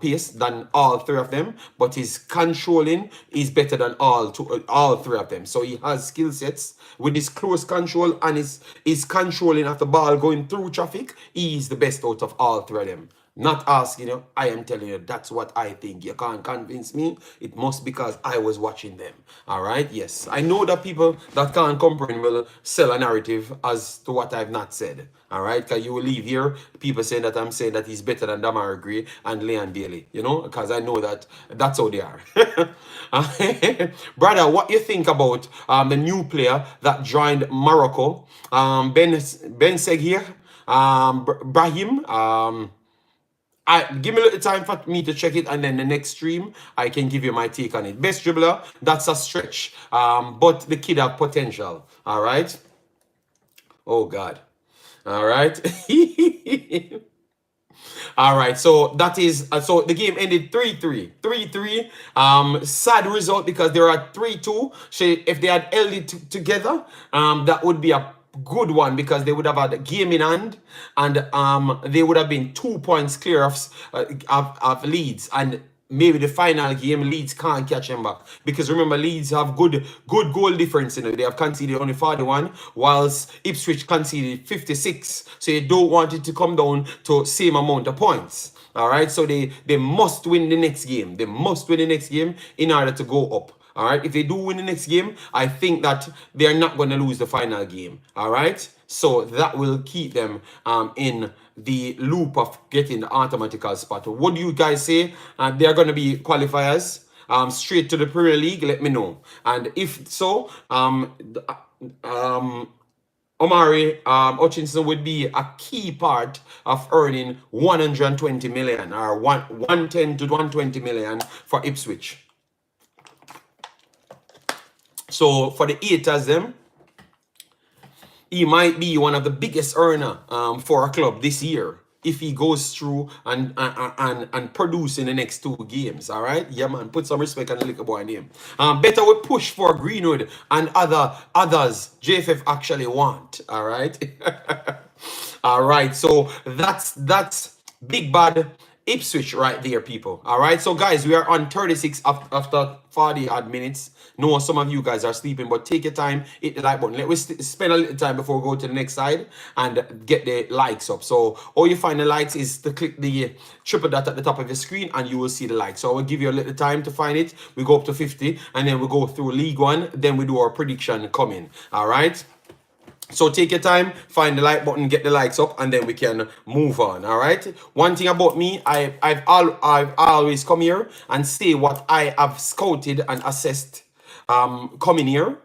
pace than all 3 of them, but his controlling is better than all 3 of them. So he has skill sets with his close control and his controlling of the ball going through traffic. He is the best out of all 3 of them. Not asking you, I am telling you, that's what I think. You can't convince me. It must because I was watching them. All right? Yes. I know that people that can't comprehend will sell a narrative as to what I've not said. All right? Because you will leave here, people saying that I'm saying that he's better than Damari Gray and Leon Baley. You know? Because I know that that's how they are. Brother, what you think about the new player that joined Morocco? Ben Seguir, Brahim, give me a little time for me to check it, and then the next stream I can give you my take on it. Best dribbler, that's a stretch. But the kid have potential. All right. Oh God. All right. All right, so that is so the game ended 3-3. 3-3. Sad result because they were at 3-2. So if they had held it together, that would be a good one because they would have had a game in hand, and they would have been 2 points clear of Leeds, and maybe the final game Leeds can't catch them back, because remember Leeds have good goal difference. They have conceded only 41 whilst Ipswich conceded 56, so you don't want it to come down to same amount of points. All right, so they must win the next game. They must win the next game in order to go up. All right, if they do win the next game, I think that they're not going to lose the final game. All right, so that will keep them in the loop of getting the automatical spot. What do you guys say? They're going to be qualifiers straight to the Premier League? Let me know. And if so, Omari Hutchinson would be a key part of earning 120 million or 110 to 120 million for Ipswich. So for the haters, them, he might be one of the biggest earner for a club this year if he goes through and produce in the next 2 games. All right, yeah, man, put some respect on the little boy name. Better we push for Greenwood and others JFF actually want. All right. All right, so that's big bad Ipswich right there, people. All right, so guys, we are on 36 after 40 odd minutes. No, some of you guys are sleeping, but take your time, hit the like button. Let me spend a little time before we go to the next side and get the likes up. So all you find the likes is to click the triple dot at the top of your screen and you will see the likes. So I will give you a little time to find it. We go up to 50 and then we go through League One. Then we do our prediction coming. All right. So take your time, find the like button, get the likes up, and then we can move on. All right. One thing about me, I've always come here and say what I have scouted and assessed. Coming here,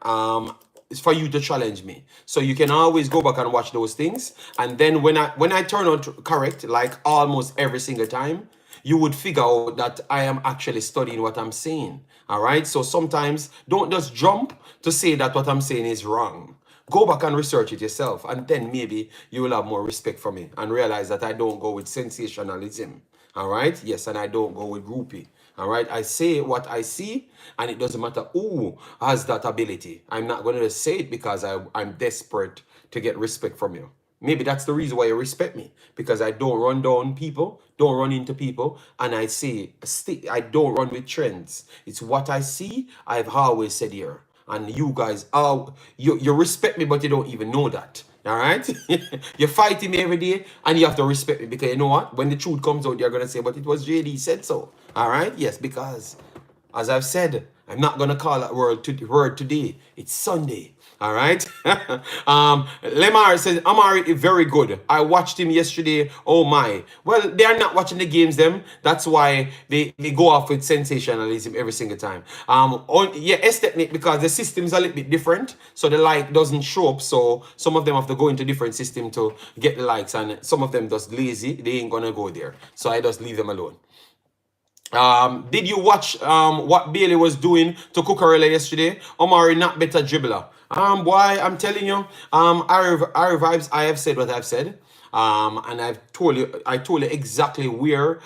is for you to challenge me. So you can always go back and watch those things, and then when I turn out correct, like almost every single time, you would figure out that I am actually studying what I'm saying. All right. So sometimes don't just jump to say that what I'm saying is wrong. Go back and research it yourself, and then maybe you will have more respect for me and realize that I don't go with sensationalism. All right? Yes, and I don't go with groupie. All right? I say what I see, and it doesn't matter who has that ability. I'm not going to say it because I'm desperate to get respect from you. Maybe that's the reason why you respect me, because I don't run down people, don't run into people, and I say, I don't run with trends. It's what I see, I've always said here. And you guys, you respect me, but you don't even know that. All right? You're fighting me every day, and you have to respect me, because you know what? When the truth comes out, you're going to say, but it was JD said so. All right? Yes, because, as I've said, I'm not going to call that word today. It's Sunday. All right? Lemar says, Amari is very good. I watched him yesterday. Oh, my. Well, they are not watching the games, them. That's why they go off with sensationalism every single time. Yeah, aesthetic, because the system's a little bit different. So the like doesn't show up. So some of them have to go into different system to get the likes. And some of them just lazy. They ain't going to go there. So I just leave them alone. Did you watch what Baley was doing to Cucurella yesterday? Omari, not better dribbler. Boy, I'm telling you, our vibes, I have said what I've said. And I told you exactly where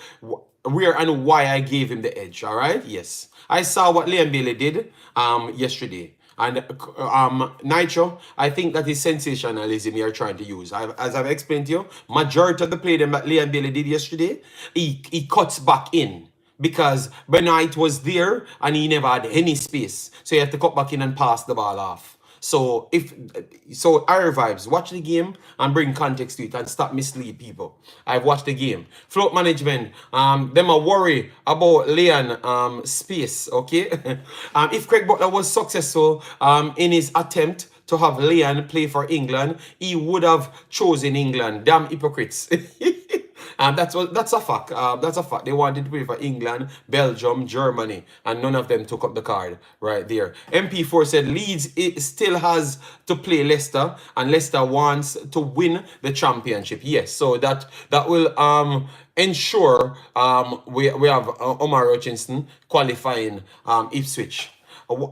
and why I gave him the edge. All right. Yes. I saw what Liam Baley did yesterday. And Nitro, I think that is sensationalism you're trying to use. As I've explained to you, majority of the play that Liam Baley did yesterday, he cuts back in. Because Bernard was there and he never had any space. So he had to cut back in and pass the ball off. So our vibes, watch the game and bring context to it and stop mislead people. I've watched the game. Float management, them are worry about Leon space, okay? If Craig Butler was successful in his attempt to have Leon play for England, he would have chosen England. Damn hypocrites. That's a fact. That's a fact. They wanted to play for England, Belgium, Germany, and none of them took up the card right there. MP4 said Leeds it still has to play Leicester, and Leicester wants to win the championship. Yes, so that will ensure we have Omar Hutchinson qualifying Ipswich.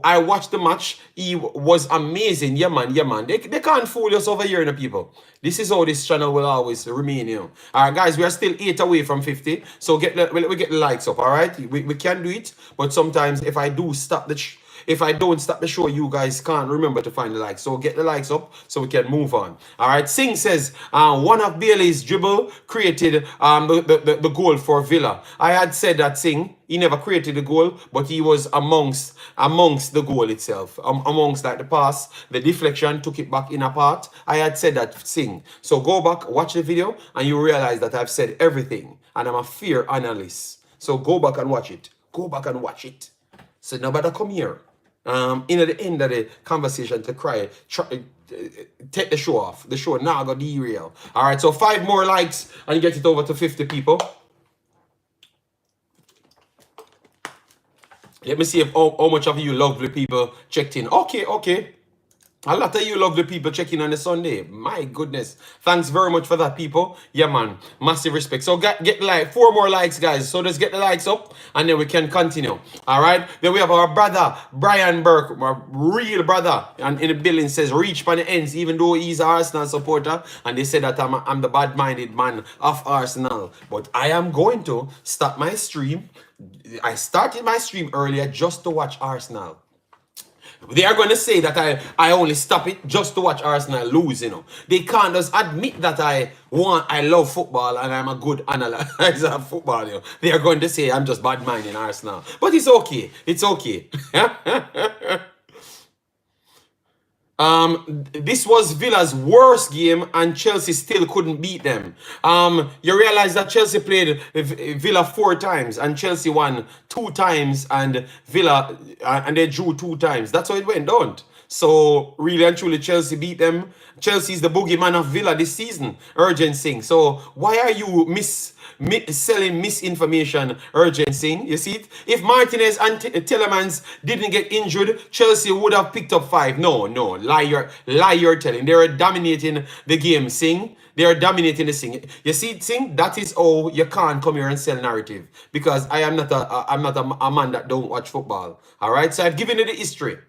I watched the match. He was amazing. Yeah, man. Yeah, man. They can't fool us over here, people. This is how this channel will always remain, All right, guys, we are still 8 away from 50. So we get the likes up, all right? We can do it. But sometimes if I do stop if I don't stop the show, you guys can't remember to find the likes. So get the likes up so we can move on. All right. Singh says, one of Baley's dribble created the goal for Villa. I had said that Singh, he never created the goal, but he was amongst the goal itself. Amongst like the pass, the deflection, took it back in a part. I had said that Singh. So go back, watch the video, and you realize that I've said everything. And I'm a fair analyst. So go back and watch it. Go back and watch it. So nobody come here. In at the end of the conversation to take the show off. The show now got derail. All right, so 5 more likes and get it over to 50 people. Let me see if how much of you lovely people checked in. Okay. A lot of you lovely people checking on the Sunday. My goodness. Thanks very much for that, people. Yeah, man. Massive respect. So get like 4 more likes, guys. So just get the likes up and then we can continue. All right. Then we have our brother, Brian Burke, my real brother. And in the building says, reach by the ends, even though he's an Arsenal supporter. And they say that I'm the bad-minded man of Arsenal. But I am going to start my stream. I started my stream earlier just to watch Arsenal. They are going to say that I only stop it just to watch Arsenal lose, They can't just admit that I love football and I'm a good analyzer of football, They are going to say I'm just bad-minding Arsenal. But it's okay. It's okay. This was Villa's worst game and Chelsea still couldn't beat them. You realize that Chelsea played Villa 4 times and Chelsea won 2 times and Villa and they drew 2 times. That's how it went, don't? So really and truly Chelsea beat them. Chelsea is the boogeyman of Villa this season. Urgent Singh. So why are you selling misinformation, Urgent Singh? You see it? If Martinez and Tielemans didn't get injured, Chelsea would have picked up 5. No. Lie you're telling. They are dominating the game, Singh. They are dominating the Singh. You see, Singh, that is how you can't come here and sell narrative. Because I'm not a man that don't watch football. All right? So I've given you the history.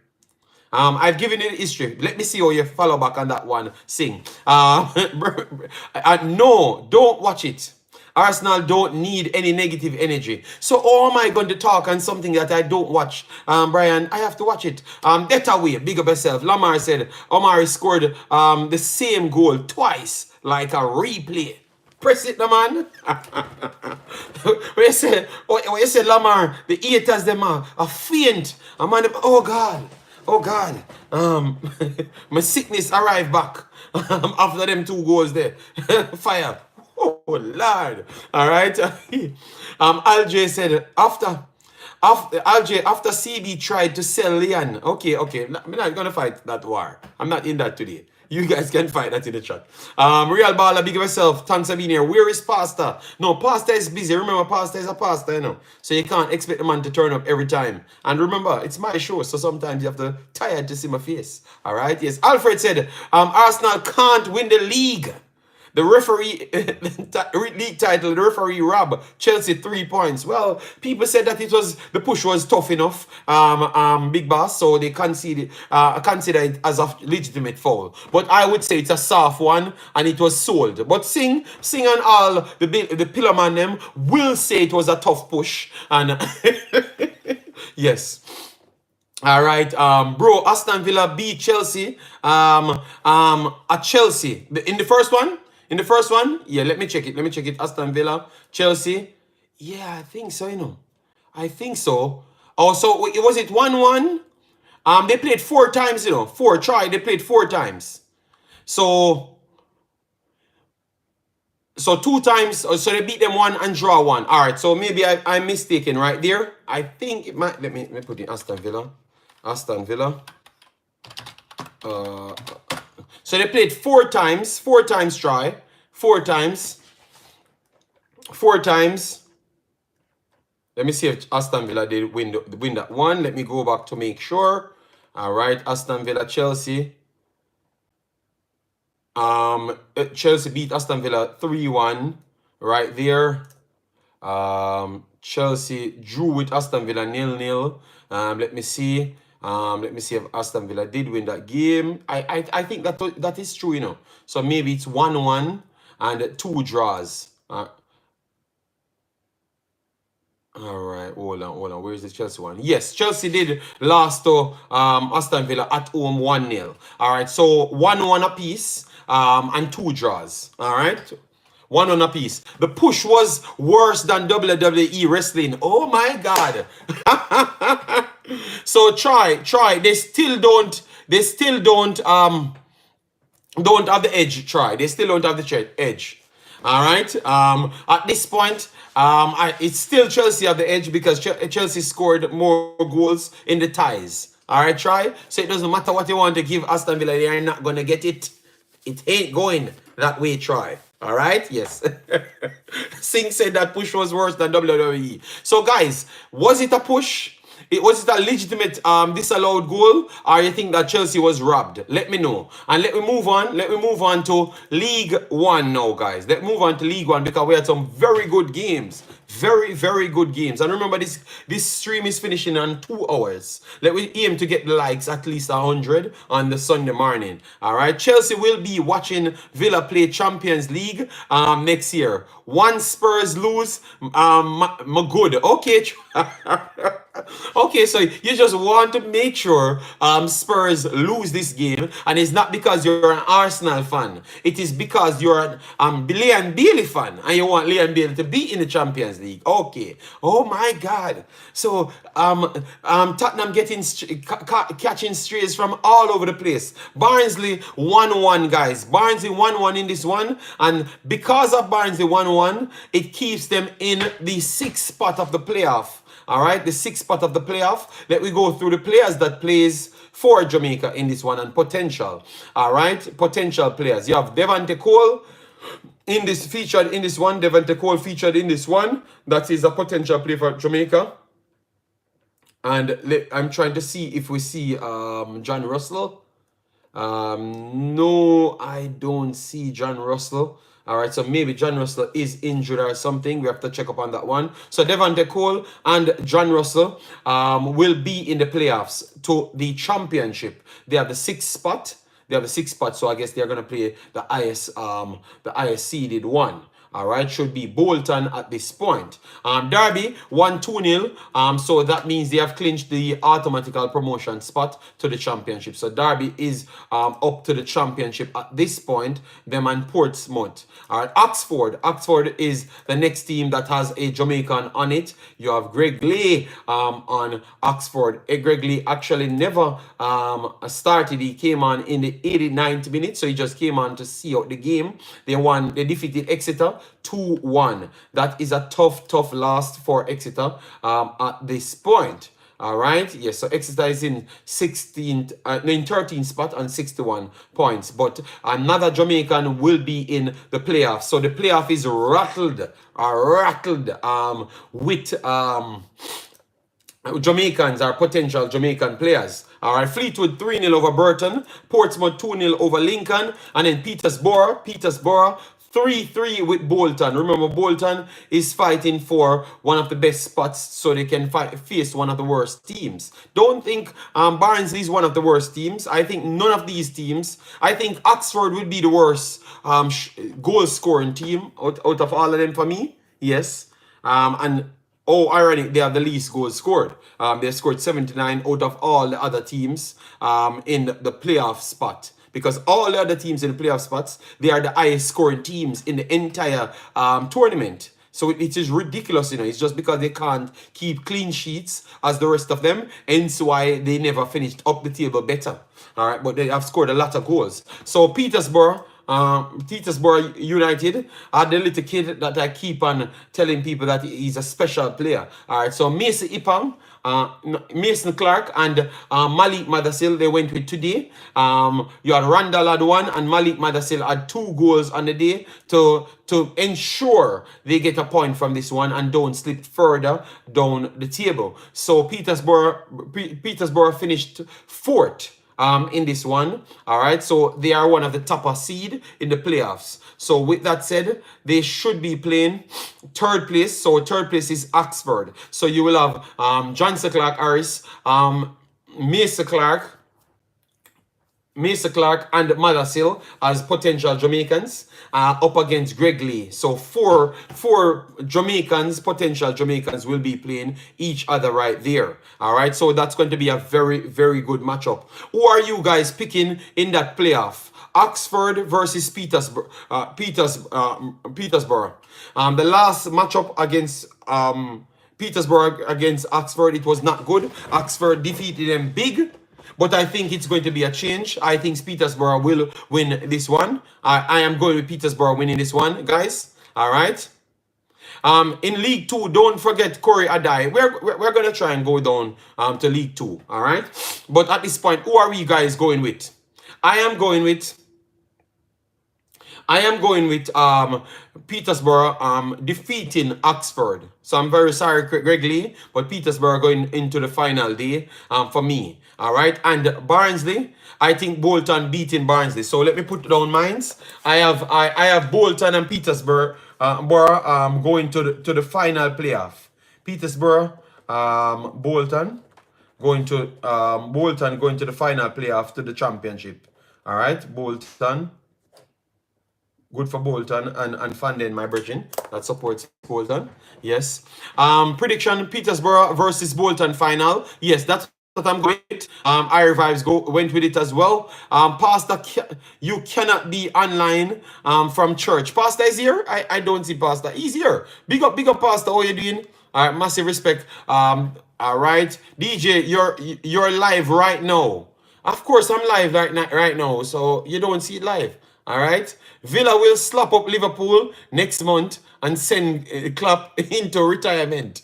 I've given you the history. Let me see how you follow back on that one, Singh. No, don't watch it. Arsenal don't need any negative energy. So how am I going to talk on something that I don't watch? Brian, I have to watch it. That away, big up yourself. Lamar said Omar scored the same goal twice, like a replay. Press it, man. What you say, Lamar, the haters, them are faint. Oh God. My sickness arrived back after them 2 goals there. Fire. Oh Lord. All right. Alj said after CB tried to sell Leon. Okay. I'm not gonna fight that war. I'm not in that today. You guys can fight that in the chat. Real Baller, big of yourself. Thanks for being here. Where is Pastor? No, Pastor is busy. Remember, Pastor is a pastor, So you can't expect the man to turn up every time. And remember, it's my show, so sometimes you have to tired to see my face. All right? Yes. Alfred said, Arsenal can't win the league. The referee, league title, the referee robbed Chelsea 3 points. Well, people said that the push was tough enough, Big Boss, so they consider it as a legitimate foul. But I would say it's a soft one, and it was sold. But Sing and all the pillar man them will say it was a tough push. And yes. All right, bro, Aston Villa beat Chelsea at Chelsea. In the first one? Yeah, let me check it. Aston Villa, Chelsea. Yeah, I think so, I think so. Oh, so was it 1-1? They played 4 times, 4 try. They played 4 times. So 2 times, so they beat them 1 and draw 1. All right, so maybe I'm mistaken right there. I think it might, let me put in Aston Villa. So they played 4 times try, 4 times. 4 times. Let me see if Aston Villa did win that one. Let me go back to make sure. All right, Aston Villa, Chelsea. Chelsea beat Aston Villa 3-1 right there. Chelsea drew with Aston Villa 0-0. Let me see. Let me see if Aston Villa did win that game. I think that is true, you know. So maybe it's 1-1 and 2 draws. All right, hold on. Where's the Chelsea one? Yes, Chelsea did last to Aston Villa at home 1-0. All right, so 1-1 apiece and 2 draws. All right, 1-1 apiece. The push was worse than WWE wrestling. Oh my God. So try. They still don't have the edge. They still don't have the edge. All right. At this point, it's still Chelsea at the edge because Chelsea scored more goals in the ties. All right, try. So it doesn't matter what you want to give Aston Villa, they are not gonna get it. It ain't going that way. Try. All right. Yes. Singh said that push was worse than WWE. So guys, was it a push? Was it a legitimate disallowed goal, or you think that Chelsea was robbed? Let me know. And let me move on. Let me move on to League One now, guys. Let's move on to League One because we had some very good games. Very, very good games. And remember, this stream is finishing in 2 hours. Let me aim to get the likes at least 100 on the Sunday morning. All right. Chelsea will be watching Villa play Champions League next year. Once Spurs lose, good. Okay. Okay, so you just want to make sure Spurs lose this game, and it's not because you're an Arsenal fan. It is because you're a Liam Baley fan, and you want Liam Baley to be in the Champions League. Okay. Oh my God. So Tottenham catching strays from all over the place. Barnsley 1-1, guys. Barnsley 1-1 in this one, and because of Barnsley 1-1, it keeps them in the 6th spot of the playoff. All right, the 6th spot of the playoff. Let me go through the players that plays for Jamaica in this one and potential. All right, potential players. You have Devante Cole featured in this one. Devante Cole featured in this one. That is a potential play for Jamaica. And I'm trying to see if we see John Russell. No, I don't see John Russell. All right, so maybe John Russell is injured or something. We have to check up on that one. So Devante Cole and John Russell will be in the playoffs to the championship. They have the 6th spot. So I guess they're gonna play the highest seeded one. All right, should be Bolton at this point. Derby 1-2-0. So that means they have clinched the automatical promotion spot to the championship. So Derby is up to the championship at this point. Them and Portsmouth. All right, Oxford. Oxford is the next team that has a Jamaican on it. You have Greg Lee on Oxford. Greg Lee actually never started. He came on in the 89th minute, so he just came on to see out the game. They defeated Exeter 2-1. That is a tough loss for Exeter at this point. All right, yes, so Exeter is in 13th spot on 61 points, but another Jamaican will be in the playoffs. So the playoff is rattled with Jamaicans or potential Jamaican players. All right, Fleetwood 3-0 over Burton, Portsmouth 2-0 over Lincoln, and then Petersborough 3-3 with Bolton. Remember, Bolton is fighting for one of the best spots so they can face one of the worst teams. Don't think Barnsley is one of the worst teams. I think none of these teams. I think Oxford will be the worst goal-scoring team out of all of them for me. Yes. Ironic, they have the least goals scored. They scored 79 out of all the other teams in the playoff spot. Because all the other teams in the playoff spots, they are the highest scoring teams in the entire tournament. So it is ridiculous, you know. It's just because they can't keep clean sheets as the rest of them, hence why they never finished up the table better. All right, but they have scored a lot of goals. So Petersborough Petersburg United are the little kid that I keep on telling people that he's a special player. All right, so Mason Ipang, Mason Clark, and Malik Mothersille, they went with today. You had Randall had one, and Malik Mothersille had 2 goals on the day to ensure they get a point from this one and don't slip further down the table. So Petersburg finished 4th in this one. All right, so they are one of the topper seed in the playoffs. So with that said, they should be playing 3rd place. So 3rd place is Oxford. So you will have Johnson Clark Harris, Mason Clark and Mothersille as potential Jamaicans up against Greg Lee. So four potential Jamaicans will be playing each other right there. All right, so that's going to be a very, very good matchup. Who are you guys picking in that playoff? Oxford versus Petersburg. The last matchup against Petersburg against Oxford, it was not good. Oxford defeated them big. But I think it's going to be a change. I think Petersburg will win this one. I am going with Petersburg winning this one, guys. All right. In League 2, don't forget Corey Adai. We're going to try and go down to League 2. All right. But at this point, who are we guys going with? I am going with Petersburg defeating Oxford. So I'm very sorry, Greg Lee, but Petersburg going into the final day for me. All right, and Barnsley, I think Bolton beating Barnsley. So let me put down mines. I have Bolton and Petersburg going to the final playoff. Petersburg, Bolton going to the final playoff to the championship. All right, Bolton. Good for Bolton and Fanden, my brethren, that supports Bolton. Yes. Prediction: Petersburg versus Bolton final. Yes, that's what I'm going with. I Revives went with it as well. Pastor, you cannot be online from church. Pastor is here. I don't see Pastor. He's here. Big up, Pastor. How you doing? All right, massive respect. All right, DJ, you're live right now. Of course, I'm live right now, so you don't see it live. All right, Villa will slap up Liverpool next month and send Klopp into retirement.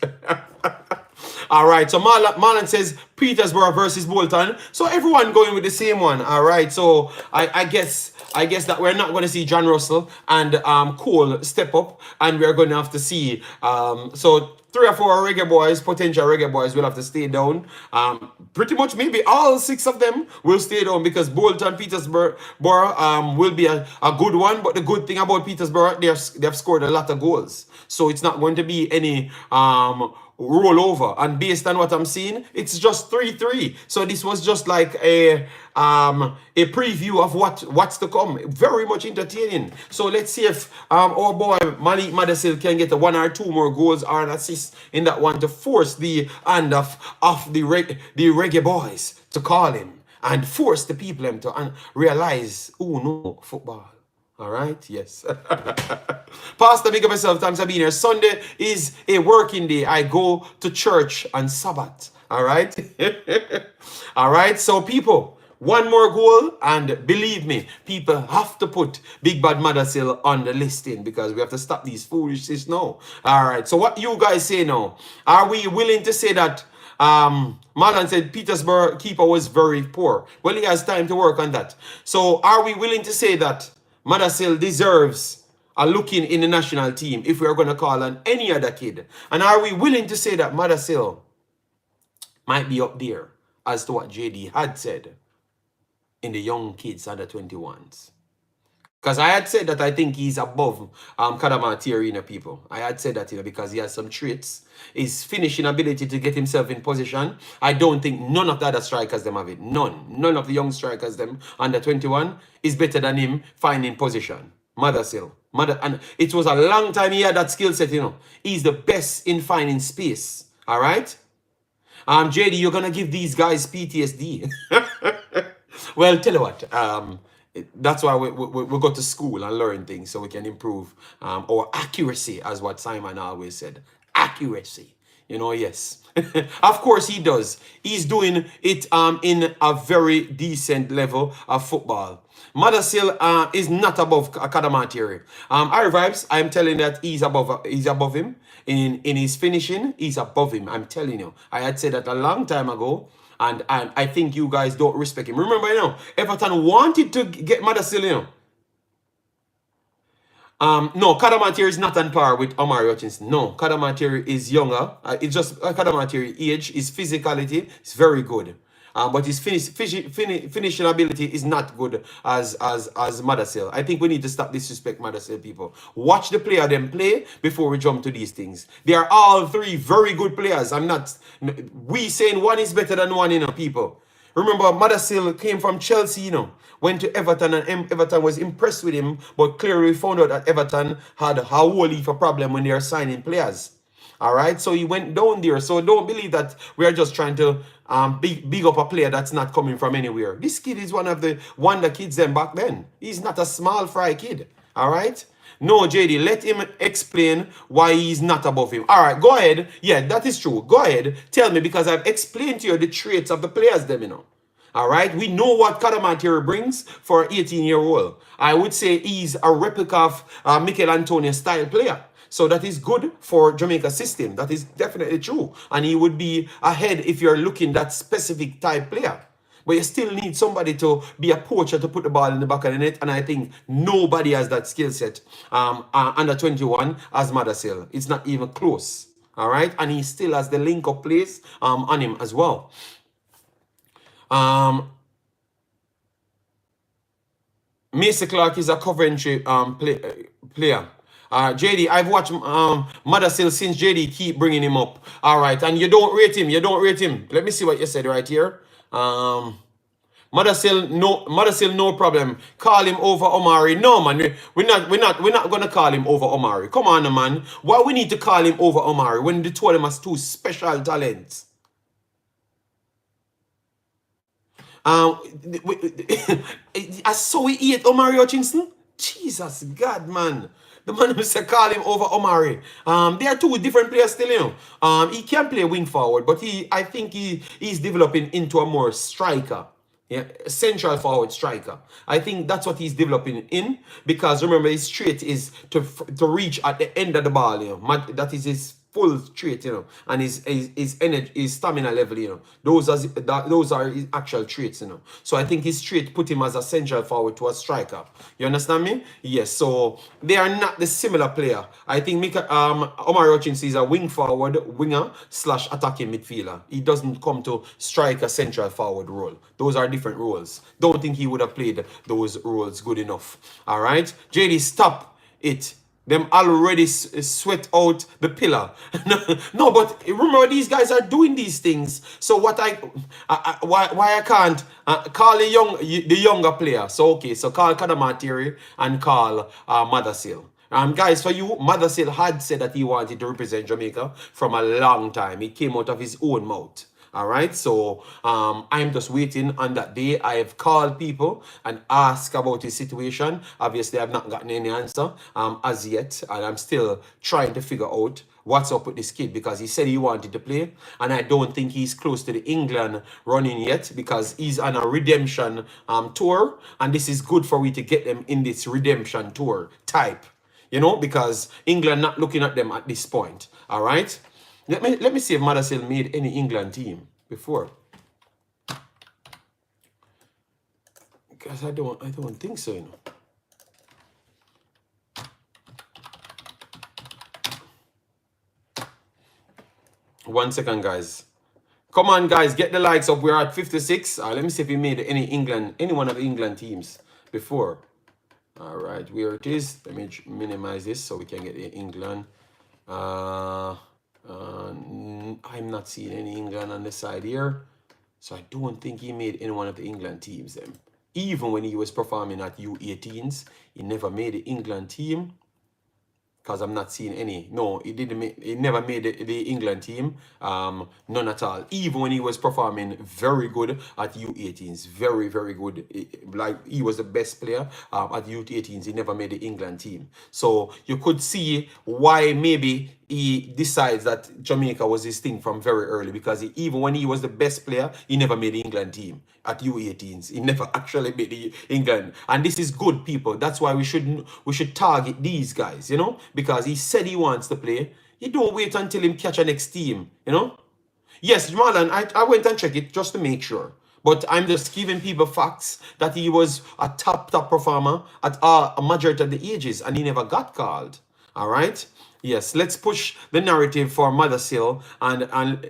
All right, so Marlon says Petersburg versus Bolton. So everyone going with the same one. All right, so I guess that we're not going to see John Russell and Cole step up, and we're going to have to see so 3 or 4 reggae boys, potential reggae boys, will have to stay down. Pretty much maybe all 6 of them will stay down because Bolton, Petersburg will be a good one. But the good thing about Petersburg, they have scored a lot of goals. So it's not going to be any rollover. And based on what I'm seeing, it's just 3-3. So this was just like a preview of what's to come. Very much entertaining. So let's see if our boy Malik Mothersille can get 1 or 2 more goals or an assist in that one to force the hand of the Reggae Boys to call him and force the people to realize, oh no, football. All right, yes. Pastor, big up yourself. Times I've been here. Sunday is a working day. I go to church on Sabbath. All right. All right. So people, 1 more goal, and believe me, people have to put Big Bad Mothersille on the listing because we have to stop these foolishness now. All right. So what you guys say now? Are we willing to say that? Marlon said Petersburg keeper was very poor. Well, he has time to work on that. So are we willing to say that Mothersille deserves a looking in the national team if we are going to call on any other kid? And are we willing to say that Mothersille might be up there as to what JD had said in the young kids under 21s? Because I had said that I think he's above Kadama Tiarina people. I had said that, because he has some traits. His finishing ability to get himself in position. I don't think none of the other strikers them have it. None of the young strikers them under 21 is better than him finding position. Mothersille. And it was a long time he had that skill set, He's the best in finding space. All right? JD, you're going to give these guys PTSD. Well, tell you what. That's why we go to school and learn things so we can improve our accuracy, as what Simon always said. Accuracy. You know, yes. Of course he does. He's doing it in a very decent level of football. Mothersille is not above Kadamatieri. Our vibes, I'm telling that he's above him. In his finishing, he's above him. I'm telling you. I had said that a long time ago. And I think you guys don't respect him. Remember, you know, Everton wanted to get Mothersille, you know. No, Kadamatieri is not on par with Omari Hutchinson. No, Kadamatieri is younger. It's just Kadamatieri age, his physicality is very good. But his finishing ability is not good as Mothersille. I think we need to stop disrespect Mothersille, people. Watch the player them play before we jump to these things. They are all three very good players. I'm not we saying one is better than one, you know, people. Remember, Mothersille came from Chelsea, you know, went to Everton, and Everton was impressed with him, but clearly found out that Everton had a whole heap of problem when they are signing players. All right, so he went down there. So don't believe that we are just trying to big up a player that's not coming from anywhere. This kid is one of the wonder kids then back then. He's not a small fry kid. All right. No, JD, let him explain why he's not above him. All right, go ahead. Yeah, that is true. Go ahead. Tell me, because I've explained to you the traits of the players, them, you know. All right, we know what Kadamatieri brings for an 18-year-old. I would say he's a replica of Michail Antonio style player. So that is good for Jamaica system. That is definitely true. And he would be ahead if you're looking that specific type player. But you still need somebody to be a poacher to put the ball in the back of the net. And I think nobody has that skill set under 21 as Mothersille. It's not even close. All right. And he still has the link up plays on him as well. Macy Clark is a Coventry player. JD, I've watched Mothersille since JD keep bringing him up. All right. And you don't rate him. You don't rate him. Let me see what you said right here. Mothersille, no problem. Call him over Omari. No, man, we're not gonna call him over Omari. Come on, man. Why we need to call him over Omari when the two of them has two special talents? I saw we eat Omari Hutchinson. Jesus God, man. The man who said call him over Omari. They are two different players still, you know. He can play wing forward, but I think he's developing into a more striker. Yeah, central forward striker. I think that's what he's developing in, because remember his trait is to reach at the end of the ball, you know. That is his full trait, you know, and his energy, his stamina level, you know. Those are his actual traits, you know. So I think his trait put him as a central forward to a striker. You understand me? Yes. So they are not the similar player. I think Omar Hutchinson is a wing forward, winger / attacking midfielder. He doesn't come to strike a central forward role. Those are different roles. Don't think he would have played those roles good enough. All right, JD, stop it. Them already sweat out the pillar. No, but remember, these guys are doing these things. So what why I can't call the younger player? So okay, so call Kadamatieri and call Mothersille. Guys, for you, Mothersille had said that he wanted to represent Jamaica from a long time. It came out of his own mouth. All right, so I'm just waiting on that day. I have called people and asked about his situation. Obviously, I've not gotten any answer as yet, and I'm still trying to figure out what's up with this kid, because he said he wanted to play, and I don't think he's close to the England running yet, because he's on a redemption tour, and this is good for we to get them in this redemption tour type, you know, because England not looking at them at this point. All right. Let me see if Mothersille made any England team before. Because I don't think so, you know. 1 second, guys. Come on, guys, get the likes up. We're at 56. Let me see if he made any one of the England teams before. All right, where it is. Let me minimize this so we can get the England. I'm not seeing any England on this side here, so I don't think he made any one of the England teams. Even when he was performing at U18s, he never made the England team, because I'm not seeing any. No, he didn't. He never made the England team. None at all. Even when he was performing very good at U18s, very, very good. Like he was the best player at U18s. He never made the England team. So you could see why maybe he decides that Jamaica was his thing from very early, because even when he was the best player, he never made the England team at U18s. He never actually made the England. And this is good, people. That's why we should target these guys, you know, because he said he wants to play. You don't wait until him catch a next team, you know. Yes, Marlon, I went and checked it just to make sure. But I'm just giving people facts that he was a top performer at a majority of the ages, and he never got called. All right. Yes, let's push the narrative for Mothersille, and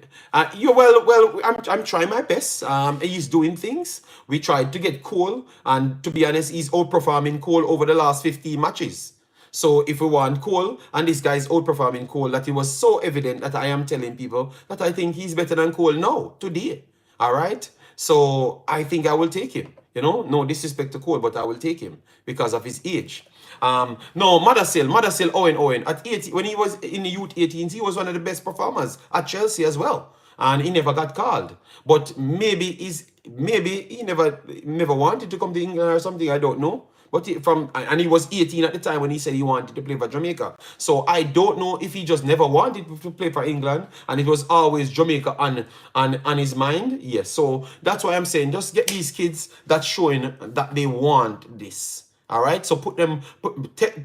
you well. I'm trying my best. He's doing things. We tried to get Cole, and to be honest, he's outperforming Cole over the last 15 matches. So if we want Cole, and this guy's outperforming Cole, that it was so evident that I am telling people that I think he's better than Cole now, today. All right? So I think I will take him. You know, no disrespect to Cole, but I will take him because of his age. No, Mothersille, Owen. At 80, when he was in the youth 18s, he was one of the best performers at Chelsea as well. And he never got called. But maybe he never wanted to come to England or something, I don't know. But and he was 18 at the time when he said he wanted to play for Jamaica. So I don't know if he just never wanted to play for England, and it was always Jamaica on his mind. Yes, so that's why I'm saying just get these kids that's showing that they want this. All right, so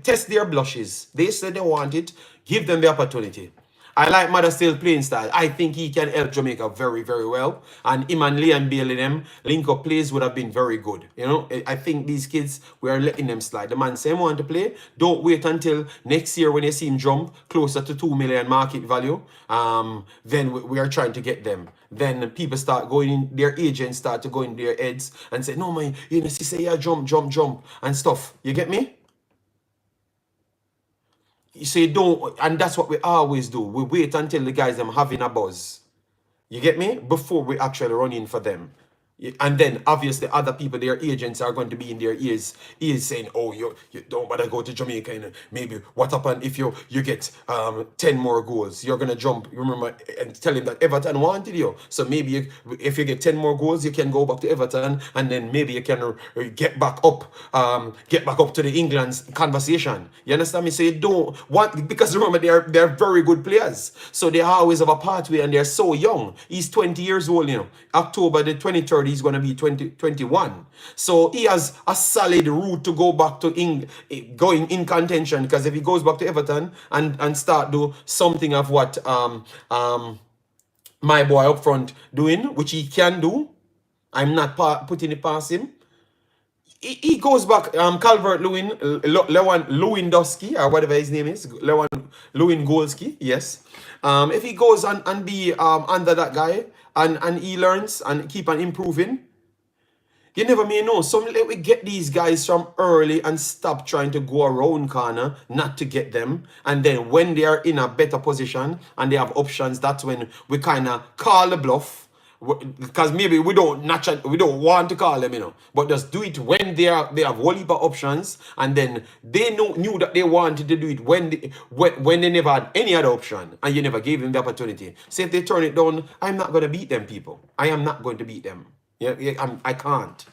test their blushes. They said they want it. Give them the opportunity. I like Mothersille playing style. I think he can help Jamaica very, very well. And him and Liam Baley, them link-up plays would have been very good. You know, I think these kids, we are letting them slide. The man say want to play. Don't wait until next year when you see him jump closer to 2 million market value. Then we are trying to get them. Then people start going in, their agents start to go in their heads and say, no, man, you know, say, yeah, jump, and stuff. You get me? You say don't, and that's what we always do. We wait until the guys them having a buzz. You get me? Before we actually run in for them. And then obviously other people, their agents are going to be in their ears saying, oh, you don't bother go to Jamaica, and maybe what happened if you get 10 more goals? You're gonna jump, remember, and tell him that Everton wanted you. So maybe if you get 10 more goals, you can go back to Everton, and then maybe you can get back up to the England's conversation. You understand me? So you don't want, because remember they're very good players. So they always have a pathway, and they're so young. He's 20 years old, you know. October the 23rd, he's going to be 21. So he has a solid route to go back to going in contention, because if he goes back to Everton and start do something of what my boy up front doing, which he can do, I'm not putting it past him. He goes back, Calvert Lewandowski, or whatever his name is, Lewandowski, yes. If he goes and be under that guy, and he learns and keep on improving, you never may know. So let we get these guys from early and stop trying to go around corner not to get them. And then when they are in a better position and they have options, that's when we kind of call the bluff. Because maybe we don't want to call them, you know, but just do it when they have whole heap of options, and then they knew that they wanted to do it when they never had any other option, and you never gave them the opportunity. So if they turn it down, I'm not going to beat them, people. I am not going to beat them. I can't.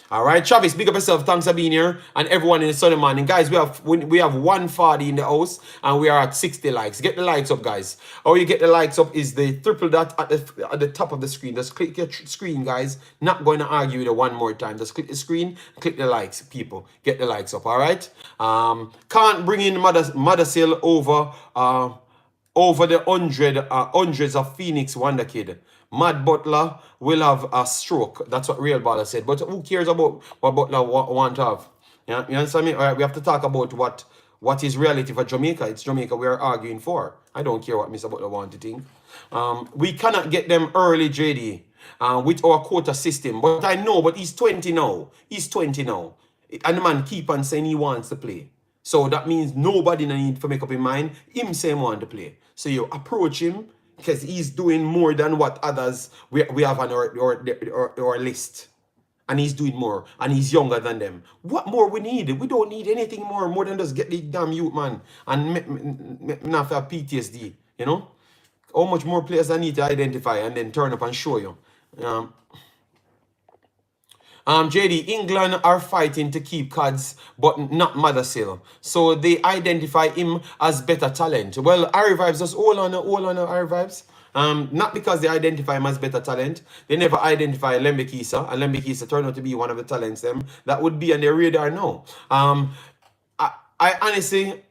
All right, Travis, big up yourself. Thanks for being here, and everyone in the Sunday morning, guys. We have 140 in the house, and we are at 60 likes. Get the likes up, guys. How you get the likes up is the triple dot at the top of the screen. Just click your screen, guys. Not going to argue with it one more time. Just click the screen, click the likes, people. Get the likes up. All right. Can't bring in Mothersille over the hundreds of Phoenix Wonder Kid. Mad Butler will have a stroke. That's what Real Baller said. But who cares about what Butler want to have? Yeah, you understand me? All right, we have to talk about what is reality for Jamaica. It's Jamaica we are arguing for. I don't care what Mr. Butler want to think. We cannot get them early, JD, with our quota system. But I know, but he's 20 now. He's 20 now. And the man keep on saying he wants to play. So that means nobody need to make up his mind. Him saying want to play. So you approach him, because he's doing more than what others we have on our list. And he's doing more. And he's younger than them. What more we need? We don't need anything more than just get the damn youth, man. And not have PTSD, you know? How much more players I need to identify and then turn up and show you. JD, England are fighting to keep Cads, but not Mothersille. So they identify him as better talent. Well, Harry Vibes, just hold on, Harry Vibes. Not because they identify him as better talent. They never identify Lembekisa, and Lembekisa turned out to be one of the talents them that would be on their radar now. I honestly,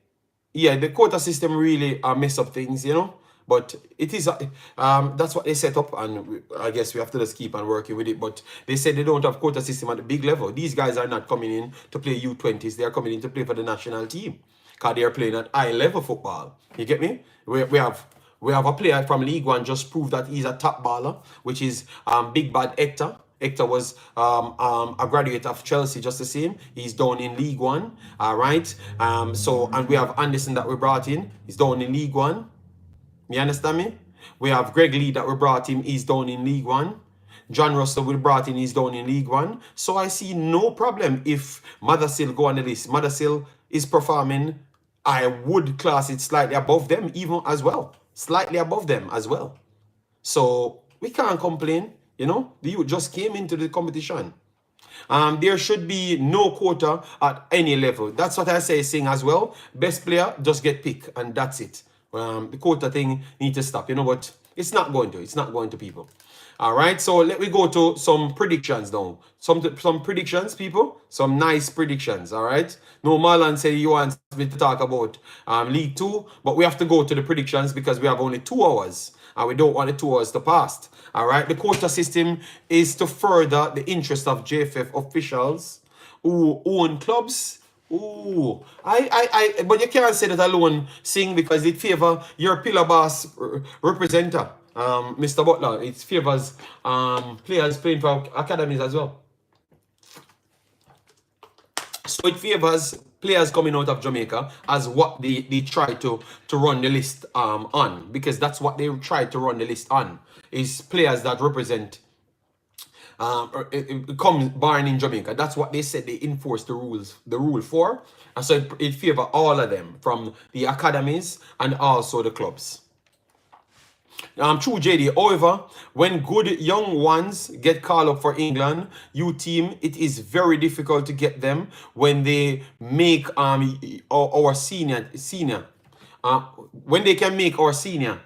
yeah, the quota system really mess up things, you know. But it is, that's what they set up, and I guess we have to just keep on working with it. But they said they don't have quota system at the big level. These guys are not coming in to play U20s. They are coming in to play for the national team because they are playing at high level football. You get me? We have a player from League One just proved that he's a top baller, which is Big Bad Hector. Hector was a graduate of Chelsea, just the same. He's down in League One, all right? And we have Anderson that we brought in. He's down in League One. You understand me? We have Greg Lee that we brought him. He's down in League One. John Russell we brought in. He's down in League One. So I see no problem if Mothersille go on the list. Mothersille is performing. I would class it slightly above them even as well. Slightly above them as well. So we can't complain. You know, the youth just came into the competition. There should be no quota at any level. That's what I saying as well. Best player just get picked, and that's it. The quota thing need to stop. You know what? It's not going to. It's not going to, people. All right. So let me go to some predictions now. Some predictions, people. Some nice predictions. All right. No, Marlon said you want me to talk about League 2, but we have to go to the predictions because we have only 2 hours. And we don't want the 2 hours to pass. All right. The quota system is to further the interest of JFF officials who own clubs. Ooh, but you can't say that alone, Sing, because it favor your pillar boss representer, Mr. Butler. It favors players playing for academies as well. So it favors players coming out of Jamaica as what they try to run the list on, because that's what they try to run the list on, is players that represent it comes born in Jamaica. That's what they said they enforce the rule for. And so it favor all of them, from the academies and also the clubs. True, JD. However, when good young ones get called up for England U team, it is very difficult to get them when they make our senior when they can make our senior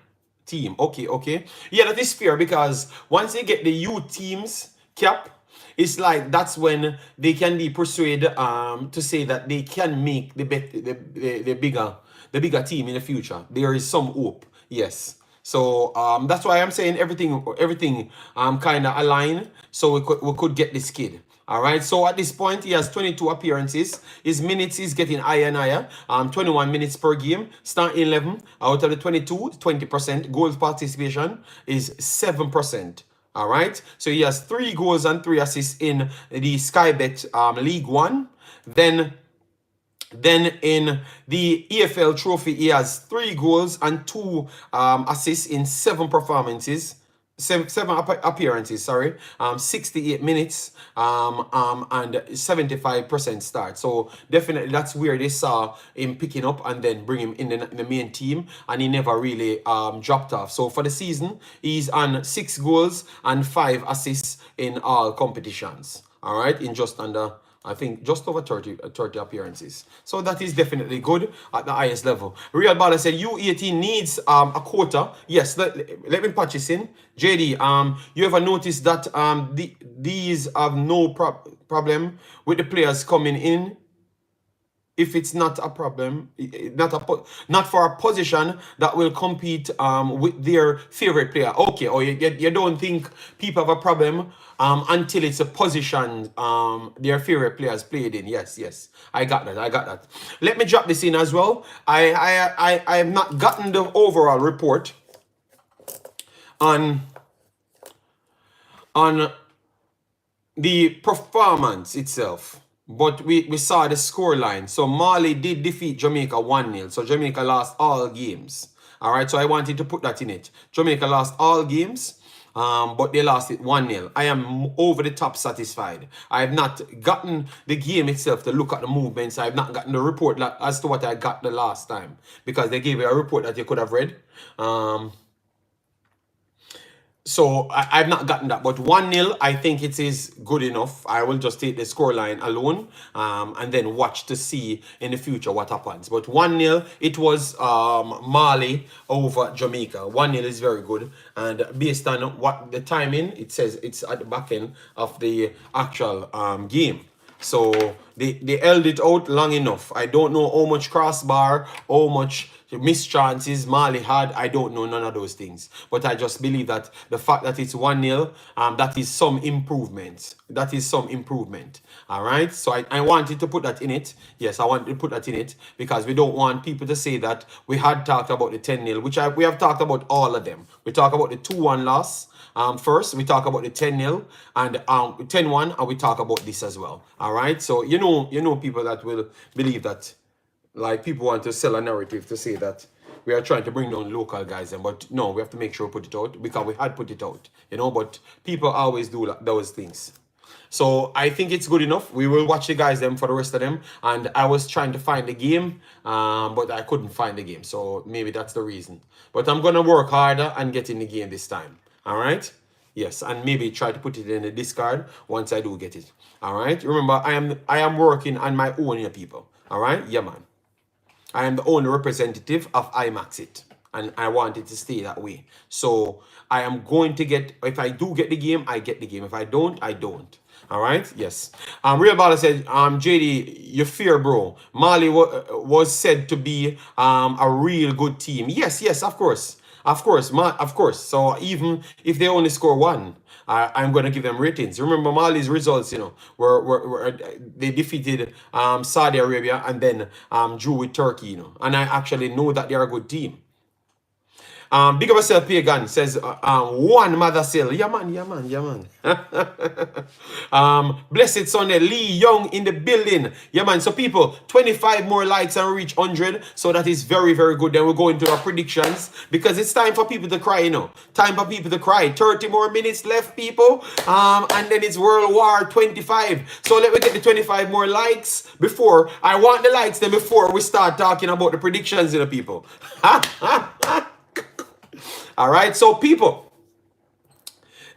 team. Okay. Yeah, that is fair, because once they get the U teams cap, it's like that's when they can be persuaded to say that they can make the bigger team in the future. There is some hope. Yes. So that's why I'm saying everything kind of aligned, so we could get this kid. All right, so at this point, he has 22 appearances. His minutes is getting higher and higher. 21 minutes per game. Starting 11 out of the 22, 20%. Goals participation is 7%. All right, so he has 3 goals and 3 assists in the Sky Bet League 1. Then in the EFL Trophy, he has 3 goals and 2 assists in 7 performances. 7 appearances, 68 minutes, and 75% start. So definitely that's where they saw him picking up and then bring him in the main team, and he never really dropped off. So for the season, he's on 6 goals and 5 assists in all competitions. All right, in just under, I think, just over 30 appearances. So that is definitely good at the highest level. Real Baller said U18 needs a quota. Yes, let me patch this in. JD, you ever noticed that these have no problem with the players coming in? If it's not a problem, not for a position that will compete with their favorite player. Okay, or you don't think people have a problem until it's a position their favorite players played in. Yes, I got that. Let me drop this in as well. I have not gotten the overall report on the performance itself, but we saw the score line. So Mali did defeat Jamaica 1-0. So Jamaica lost all games. All right, so I wanted to put that in it. Jamaica lost all games, but they lost it 1-0. I am over the top satisfied. I have not gotten the game itself to look at the movements. I have not gotten the report as to what I got the last time, because they gave you a report that you could have read. So I've not gotten that, but 1-0, I think it is good enough. I will just take the scoreline alone, and then watch to see in the future what happens. But 1-0, it was Mali over Jamaica. 1-0 is very good, and based on what the timing, it says it's at the back end of the actual game. So they held it out long enough. I don't know how much crossbar, how much missed chances Mali had. I don't know none of those things. But I just believe that the fact that it's 1-0, that is some improvement. That is some improvement. All right. So I wanted to put that in it. Yes, I wanted to put that in it because we don't want people to say that we had talked about the 10-0, which we have talked about all of them. We talk about the 2-1 loss. First, we talk about the 10-0 and 10-1, and we talk about this as well. All right. So you know people that will believe that, like, people want to sell a narrative to say that we are trying to bring down local guys, but no, we have to make sure we put it out because we had put it out, but people always do those things. So I think it's good enough. We will watch the guys them for the rest of them. And I was trying to find the game, but I couldn't find the game. So maybe that's the reason. But I'm going to work harder and get in the game this time. All right? Yes, and maybe try to put it in the discard once I do get it. All right? Remember, I am working on my own here, people. All right? Yeah, man. I am the only representative of Imaxit, and I want it to stay that way. So I am going to get, if I do get the game, I get the game. If I don't, I don't. All right? Yes. Real Baller said, JD, you fear, bro. Mali was said to be a real good team. Yes, of course. Of course. So even if they only score one, I'm going to give them ratings. Remember Mali's results, were they defeated Saudi Arabia and then drew with Turkey, and I actually know that they are a good team. Big up yourself, Pagan says, one Mothersille. Yeah, man. Blessed Sunday, Lee Young in the building. Yeah, man. So, people, 25 more likes and reach 100. So, that is very, very good. Then we'll go into our predictions because it's time for people to cry, Time for people to cry. 30 more minutes left, people. And then it's World War 25. So, let me get the 25 more likes before. I want the likes then before we start talking about the predictions, people. All right, so people,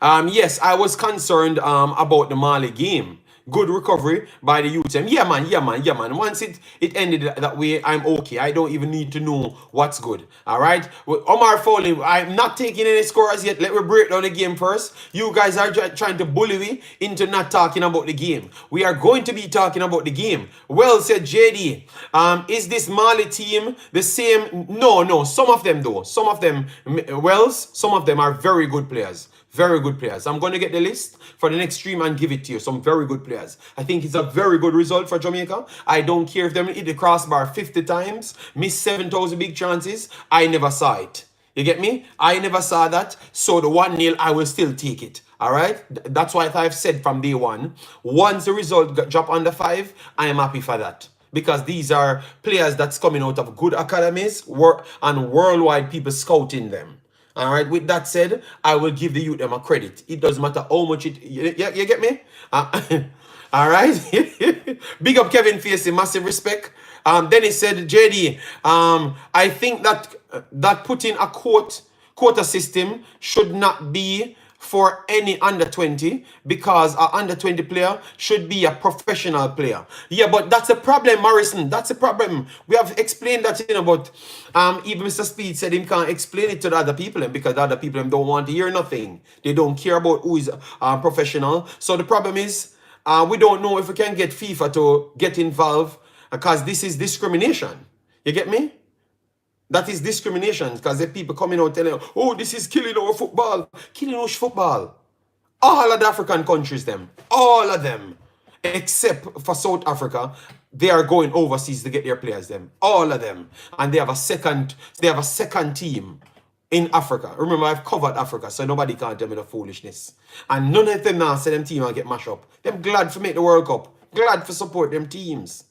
yes, I was concerned about the Mali game. Good recovery by the youth. Yeah, man. Once it ended that way, I'm okay. I don't even need to know what's good. All right. With Omar Foley, I'm not taking any scores yet. Let me break down the game first. You guys are trying to bully me into not talking about the game. We are going to be talking about the game. Well said, JD. Is this Mali team the same? No. Some of them, though. Some of them, some of them are very good players. Very good players. I'm going to get the list for the next stream and give it to you. Some very good players. I think it's a very good result for Jamaica. I don't care if they hit the crossbar 50 times, miss 7,000 big chances. I never saw it. You get me? I never saw that. So the 1-0, I will still take it. All right? That's what I've said from day one. Once the result drop under 5, I am happy for that. Because these are players that's coming out of good academies and worldwide people scouting them. All right. With that said, I will give the youth them a credit. It doesn't matter how much you get me? All right. Big up Kevin Facey, massive respect. Then he said, JD, I think that putting a quota system should not be for any under 20 because an under 20 player should be a professional player. Yeah, but that's a problem, Morrison. That's a problem. We have explained that, but even Mr. Speed said he can't explain it to the other people because the other people don't want to hear nothing. They don't care about who is professional. So the problem is we don't know if we can get FIFA to get involved because this is discrimination. You get me? That is discrimination because the people coming out telling, oh, this is killing our football. Killing our football. All of the African countries, all of them, except for South Africa, they are going overseas to get their players, all of them. And they have a second team in Africa. Remember, I've covered Africa, so nobody can tell me the foolishness. And none of them now say them team will get mashed up. Them glad for make the World Cup. Glad for support them teams.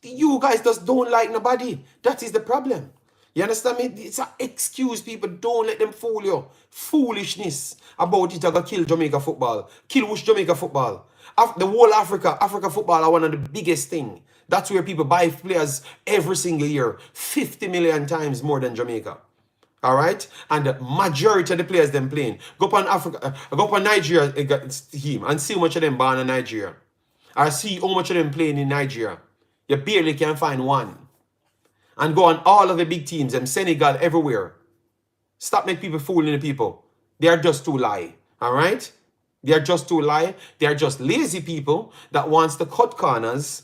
You guys just don't like nobody. That is the problem. You understand me? It's an excuse, people. Don't let them fool you. Foolishness about it. I got kill Jamaica football. Kill which Jamaica football? The whole Africa football are one of the biggest thing. That's where people buy players every single year. 50 million times more than Jamaica. All right, and the majority of the players them playing. Go up on Africa, go up on Nigeria team and see how much of them born in Nigeria. Or see how much of them playing in Nigeria. You barely can find one. And go on all of the big teams, them Senegal, everywhere. Stop making people fooling the people. They are just too lie. All right? They are just too lie. They are just lazy people that wants to cut corners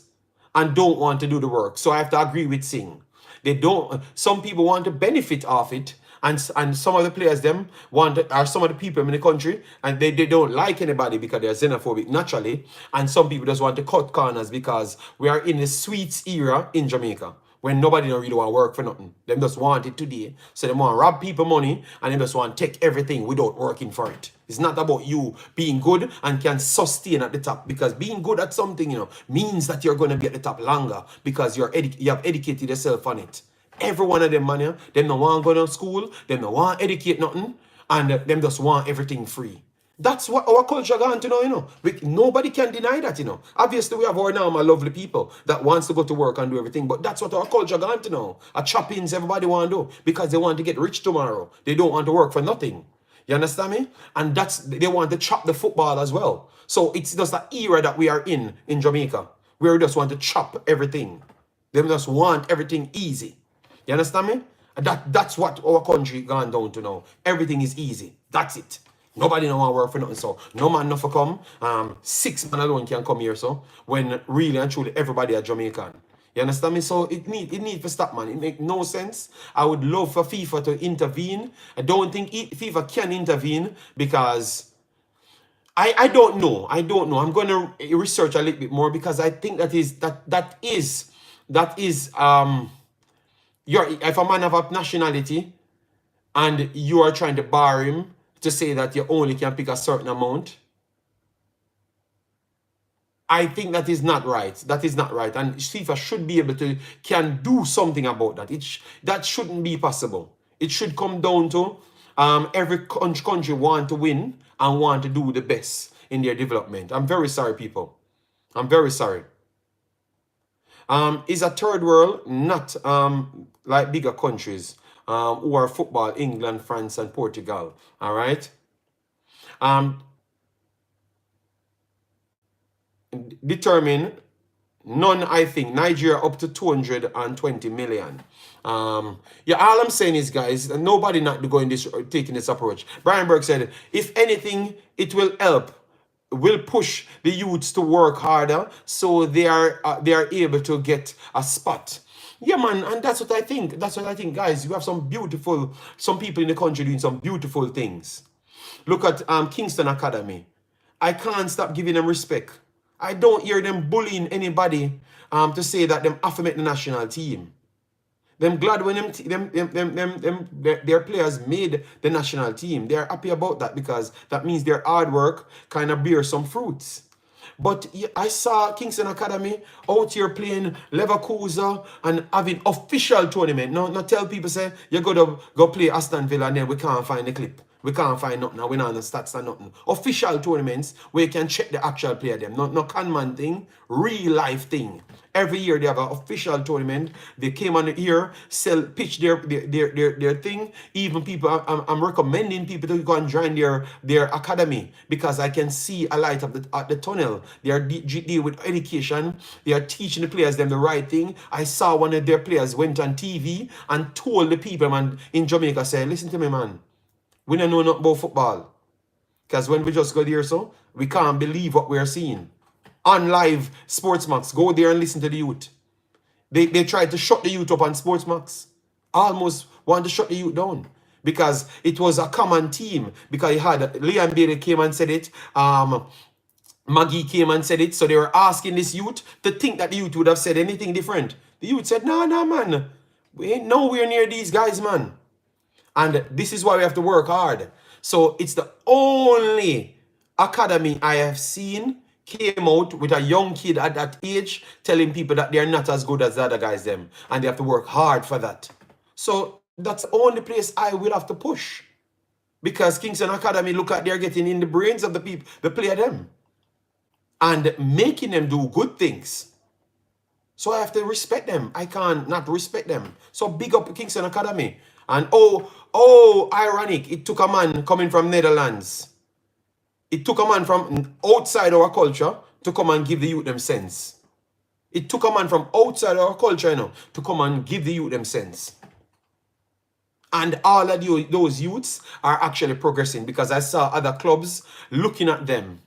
and don't want to do the work. So I have to agree with Singh. They don't. Some people want to benefit off it, and some of the players them want are some of the people in the country, and they don't like anybody because they're xenophobic naturally, and some people just want to cut corners because we are in the sweets era in Jamaica when nobody don't really want to work for nothing. Them just want it today, so they want to rob people money, and they just want to take everything without working for it. It's not about you being good and can sustain at the top, because being good at something, means that you're going to be at the top longer because you have educated yourself on it. Every one of them, man, them don't want to go to school, them don't want to educate nothing, and them just want everything free. That's what our culture gone to know, nobody can deny that, Obviously, we have our normal lovely people that wants to go to work and do everything, but that's what our culture gone to know. A choppings everybody want to do because they want to get rich tomorrow. They don't want to work for nothing. You understand me? And they want to chop the football as well. So it's just an era that we are in Jamaica, where we just want to chop everything. They just want everything easy. You understand me? And that's what our country gone down to now. Everything is easy. That's it. Nobody don't want to work for nothing. So no man not for come. 6 men alone can come here. So when really and truly everybody are Jamaican. You understand me? So it need to stop, man. It make no sense. I would love for FIFA to intervene. I don't think FIFA can intervene because I don't know. I don't know. I'm going to research a little bit more because I think that is if a man of a nationality and you are trying to bar him to say that you only can pick a certain amount, I think that is not right. That is not right. And FIFA should be able to, can do something about that. That shouldn't be possible. It should come down to every country want to win and want to do the best in their development. I'm very sorry, people. I'm very sorry. Is a third world not like bigger countries who are football, England, France, and Portugal. All right. Determine none, I think. Nigeria up to 220 million. Yeah, all I'm saying is, guys, nobody not going taking this approach. Brian Burke said, if anything, it will help. Will push the youths to work harder so they are able to get a spot. Yeah, man, and that's what I think. That's what I think, guys. You have some people in the country doing some beautiful things. Look at Kingston Academy. I can't stop giving them respect. I don't hear them bullying anybody to say that them have to make the national team. Them glad when their players made the national team. They're happy about that because that means their hard work kind of bears some fruits. But I saw Kingston Academy out here playing Leverkusen and having official tournament. Not tell people say you go play Aston Villa and then we can't find the clip. We can't find nothing. We're not on the stats and nothing. Official tournaments where you can check the actual player them. No conman thing, real life thing. Every year they have an official tournament. They came on here, pitch their thing. Even people, I'm recommending people to go and join their academy because I can see a light at the tunnel. They are deal with education. They are teaching the players them the right thing. I saw one of their players went on TV and told the people, man, in Jamaica, say, listen to me, man. We don't know nothing about football. Because when we just go there, so we can't believe what we're seeing. On live Sportsmax, go there and listen to the youth. They tried to shut the youth up on Sportsmax. Almost want to shut the youth down. Because it was a common team. Because you had Liam Baley came and said it. Maggie came and said it. So they were asking this youth to think that the youth would have said anything different. The youth said, no, man. We ain't nowhere near these guys, man. And this is why we have to work hard. So it's the only academy I have seen came out with a young kid at that age telling people that they're not as good as the other guys them. And they have to work hard for that. So that's the only place I will have to push. Because Kingston Academy, look at they're getting in the brains of the people, the player them. And making them do good things. So I have to respect them. I can't not respect them. So big up Kingston Academy. And oh, ironic, it took a man coming from Netherlands. It took a man from outside our culture to come and give the youth them sense. It took a man from outside our culture, to come and give the youth them sense. And all of those youths are actually progressing, because I saw other clubs looking at them,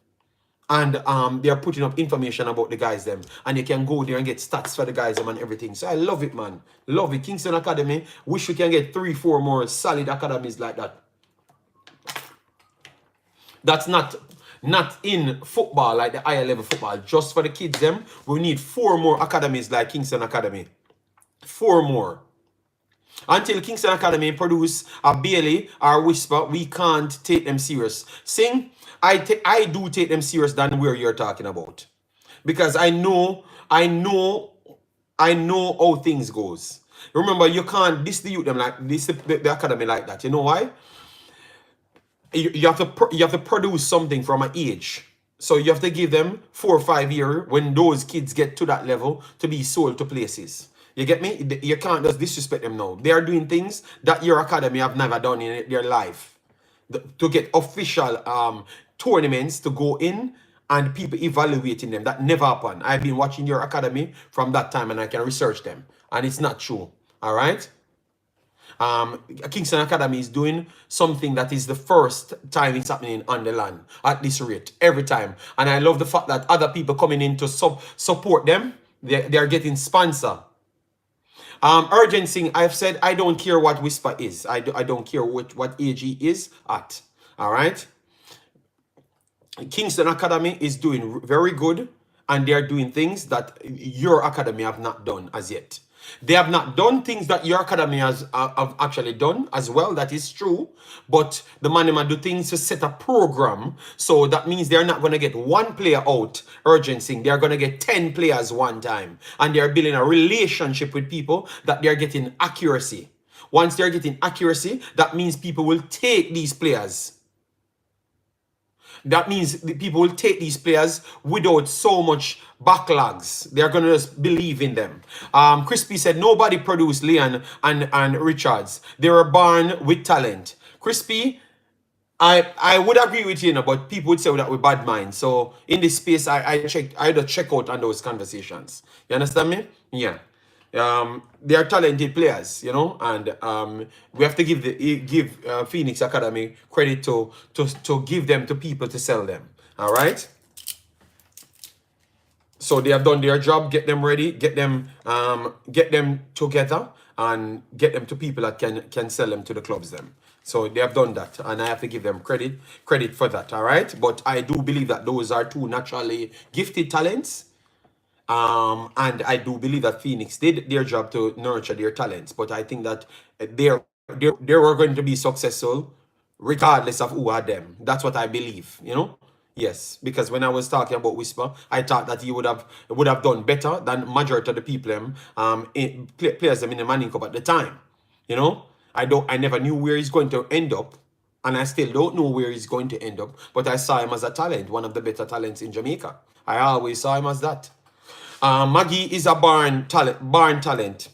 and they are putting up information about the guys them, and you can go there and get stats for the guys them and everything. So I love it, man. Love it. Kingston Academy. Wish we can get 3-4 more solid academies like that. That's not in football, like the higher level football. Just for the kids them, we need 4 more academies like Kingston Academy. 4 more. Until Kingston Academy produce a Baley or Whisper, we can't take them serious. Sing, I do take them serious than where you're talking about. Because I know how things goes. Remember, you can't diss the youth them like this the academy like that. You know why? You have to produce something from an age. So you have to give them 4 or 5 years when those kids get to that level to be sold to places. You get me? You can't just disrespect them now. They are doing things that your academy have never done in their life. To get official tournaments to go in and people evaluating them. That never happened. I've been watching your academy from that time and I can research them. And it's not true. All right? Kingston Academy is doing something that is the first time it's happening on the land at this rate every time. And I love the fact that other people coming in to support them. They are getting sponsor. Urgency, I've said I don't care what Whisper is. I don't care what age he is at. All right. Kingston Academy is doing very good, and they are doing things that your academy have not done as yet. They have not done things that your academy have actually done as well. That is true. But the man do things to set a program. So that means they're not going to get 1 player out urgency. They're going to get 10 players one time. And they're building a relationship with people that they're getting accuracy. Once they're getting accuracy, that means people will take these players. That means the people will take these players without so much backlogs. They're going to just believe in them. Crispy said, nobody produced Leon and Richards. They were born with talent. Crispy, I would agree with you, but people would say that with bad minds. So in this space, I had to check out on those conversations. You understand me? Yeah. They are talented players, and we have to give Phoenix Academy credit to give them to people to sell them. All right. So they have done their job. Get them ready. Get them together and get them to people that can sell them to the clubs. Them. So they have done that, and I have to give them credit for that. All right. But I do believe that those are 2 naturally gifted talents. And I do believe that Phoenix did their job to nurture their talents, but I think that they were going to be successful regardless of who had them. That's what I believe, Yes, because when I was talking about Whisper, I thought that he would have done better than majority of the people players them in the Manning Cup at the time. I never knew where he's going to end up, and I still don't know where he's going to end up. But I saw him as a talent, one of the better talents in Jamaica. I always saw him as that. Maggie is a barn talent.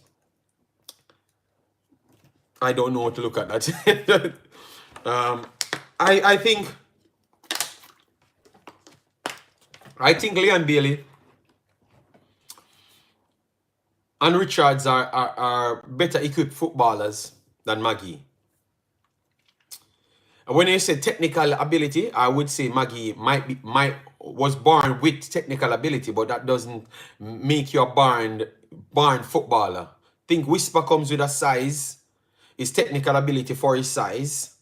I don't know what to look at that. I think Leon Baley and Richards are better equipped footballers than Maggie. And when you say technical ability, I would say Maggie was born with technical ability, but that doesn't make you a born footballer. Think Whisper comes with a size, his technical ability for his size.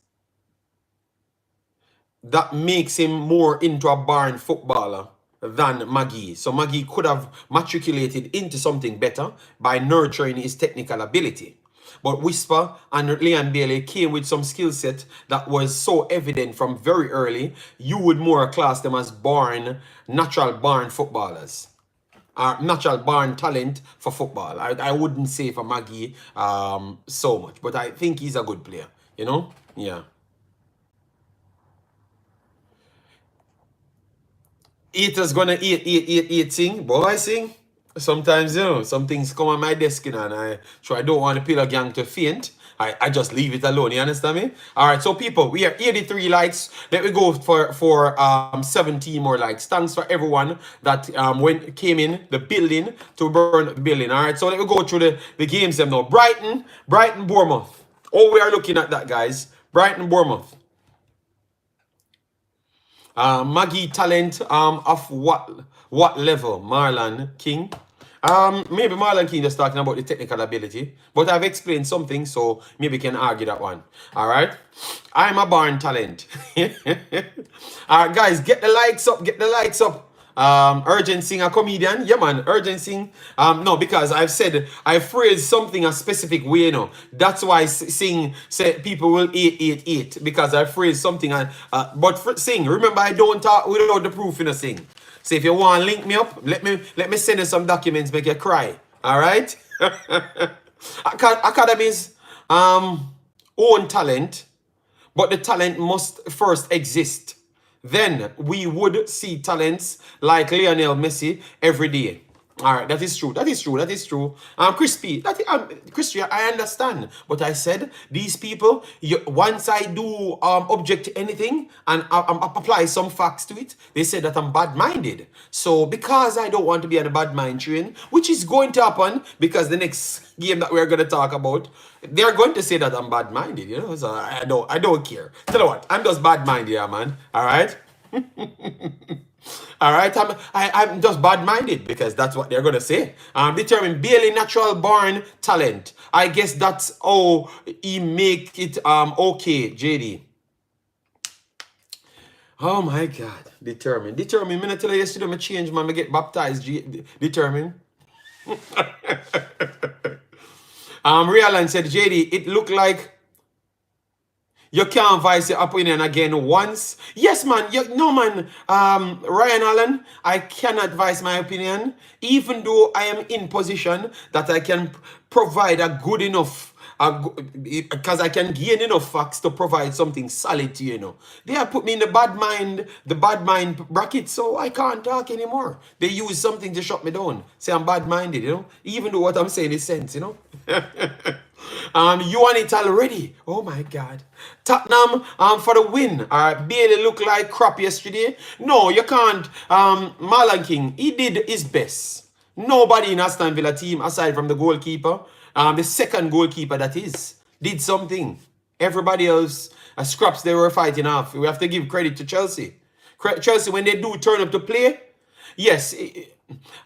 That makes him more into a born footballer than Maggie. So Maggie could have matriculated into something better by nurturing his technical ability. But Whisper and Leon Baley came with some skill set that was so evident from very early, you would more class them as natural born footballers. Natural born talent for football. I wouldn't say for Maggie so much, but I think he's a good player, Yeah. Eaters gonna eat sing. Boy, sing. Sometimes, some things come on my desk, and I don't want the pillar gang to faint. I just leave it alone. You understand me? All right, so people, we are 83 likes. Let me go for 17 more likes. Thanks for everyone that came in the building to burn the building. All right, so let me go through the games them now. Brighton, Bournemouth. Oh, we are looking at that, guys. Brighton, Bournemouth. Maggie talent of what level? Marlon King. Maybe Marlon King just talking about the technical ability, but I've explained something, so maybe can argue that one. All right, I'm a born talent. All right, guys, get the likes up. Get the likes up. Urgent Sing, a comedian. Yeah, man, Urgent Sing. No, because I phrased something a specific way, That's why Sing said people will 888 because I phrased something. But Sing, remember, I don't talk without the proof in a Sing. So if you want to link me up, let me send you some documents, make you cry. All right? Academies own talent, but the talent must first exist. Then we would see talents like Lionel Messi every day. All right, that is true. That is true. That is true. Crispy, Crispy, I understand. But I said these people. Once I do object to anything and apply some facts to it, they say that I'm bad-minded. So because I don't want to be on a bad mind train, which is going to happen because the next game that we're going to talk about, they're going to say that I'm bad-minded. So I don't care. Tell you what, I'm just bad-minded, yeah, man. All right. All right, I'm just bad-minded because that's what they're gonna say. Determine Baley natural born talent. I guess that's how he make it okay, JD. Oh my God, determine. Me not tell you yesterday me change, man. Me get baptized. Determine. Realan said, JD, it looked like you can't voice your opinion again once. Yes, man. No, man. Ryan Allen, I cannot voice my opinion, even though I am in position that I can provide a good enough, because I can gain enough facts to provide something solid to you. They have put me in the bad mind bracket, so I can't talk anymore. They use something to shut me down. Say I'm bad-minded, even though what I'm saying is sense, you want it already. Oh my God. Tottenham for the win. Baley looked like crap yesterday. No, you can't. Marlon King, he did his best. Nobody in Aston Villa team, aside from the goalkeeper, the second goalkeeper that is, did something. Everybody else, scraps they were fighting off. We have to give credit to Chelsea. Chelsea, when they do turn up to play, yes,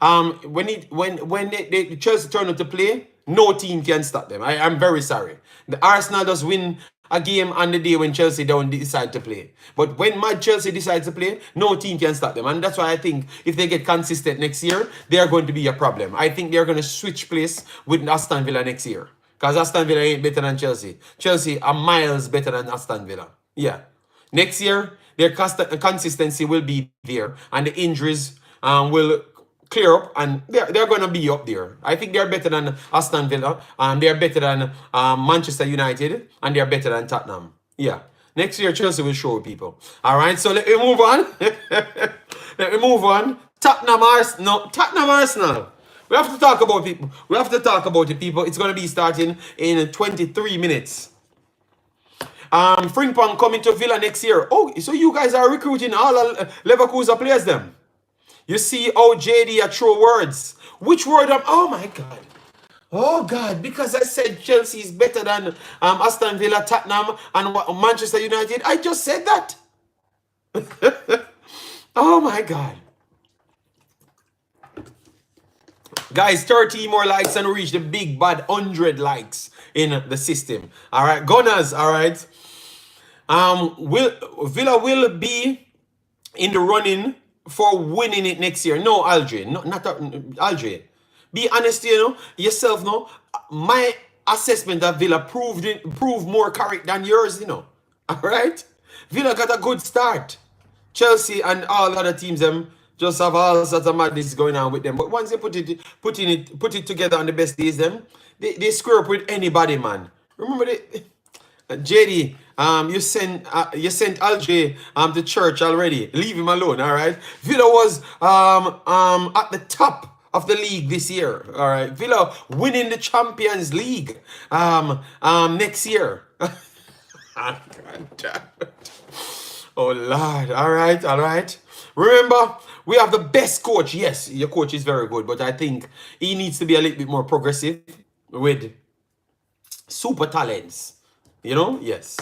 when they Chelsea turn up to play, no team can stop them. I'm very sorry. The Arsenal does win a game on the day when Chelsea don't decide to play. But when Chelsea decides to play, no team can stop them. And that's why I think if they get consistent next year, they are going to be a problem. I think they're going to switch place with Aston Villa next year. Because Aston Villa ain't better than Chelsea. Chelsea are miles better than Aston Villa. Yeah. Next year, their consistency will be there. And the injuries will clear up, and they're going to be up there. I think they're better than Aston Villa, and they're better than Manchester United, and they're better than Tottenham. Yeah. Next year, Chelsea will show people. All right, so let me move on. Let me move on. Tottenham Arsenal. We have to talk about people. We have to talk about it, people. It's going to be starting in 23 minutes. Frimpong coming to Villa next year. Oh, so you guys are recruiting all Leverkusen players then? You see how JD are true words. Which word? Oh my God. Oh God, because I said Chelsea is better than Aston Villa, Tottenham, and Manchester United. I just said that. Oh my God. Guys, 30 more likes and reach the big bad 100 likes in the system. All right, Gunners, all right. Villa will be in the running for winning it next year. No, Aldre, not Aldre. Be honest, yourself. No, my assessment of Villa proved more correct than yours. All right. Villa got a good start. Chelsea and all other teams them just have all sorts of madness going on with them. But once they put it together on the best days, them they square up with anybody, man. Remember JD, you sent Aldre to church already. Leave him alone, all right? Villa was at the top of the league this year. All right, Villa winning the Champions League next year. God damn it. Oh Lord. All right, all right. Remember, we have the best coach. Yes, your coach is very good, but I think he needs to be a little bit more progressive with super talents. You know, yes.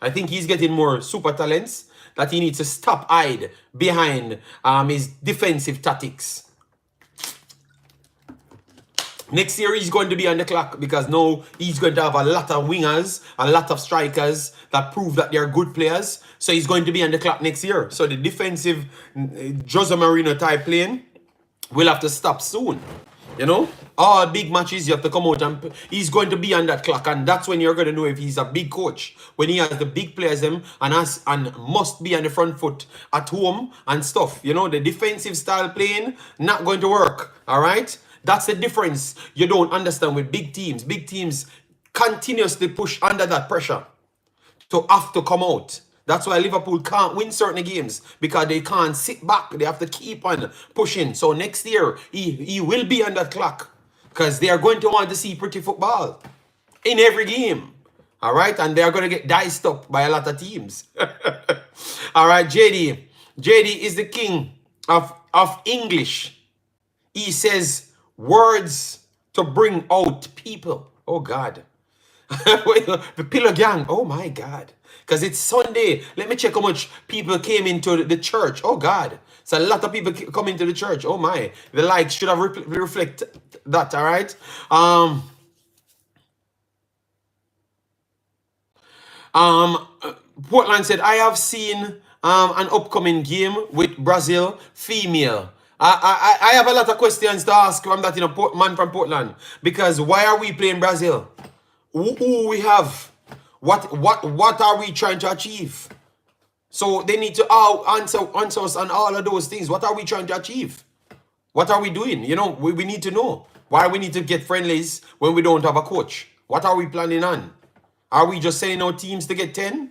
I think he's getting more super talents that he needs to stop hide behind his defensive tactics. Next year he's going to be on the clock because now he's going to have a lot of wingers, a lot of strikers that prove that they're good players. So he's going to be on the clock next year. So the defensive Jose Mourinho type playing will have to stop soon. You know, all big matches you have to come out and he's going to be on that clock, and that's when you're going to know if he's a big coach, when he has the big players and must be on the front foot at home and stuff. You know, the defensive style playing not going to work. All right, that's the difference you don't understand with big teams. Big teams continuously push under that pressure to have to come out. That's why Liverpool can't win certain games, because they can't sit back. They have to keep on pushing. So next year, he will be on that clock because they are going to want to see pretty football in every game. All right? And they are going to get diced up by a lot of teams. All right, JD. JD is the king of English. He says words to bring out people. Oh, God. The Pillow Gang. Oh, my God. Because it's Sunday. Let me check how much people came into the church. Oh, God. It's a lot of people coming to the church. Oh, my. The likes should have reflect that, all right? Portland said, I have seen an upcoming game with Brazil female. I have a lot of questions to ask from that man from Portland. Because why are we playing Brazil? Who we have? What are we trying to achieve? So they need to answer us on all of those things. What are we trying to achieve? What are we doing? You know, we need to know. Why we need to get friendlies when we don't have a coach? What are we planning on? Are we just sending out teams to get 10?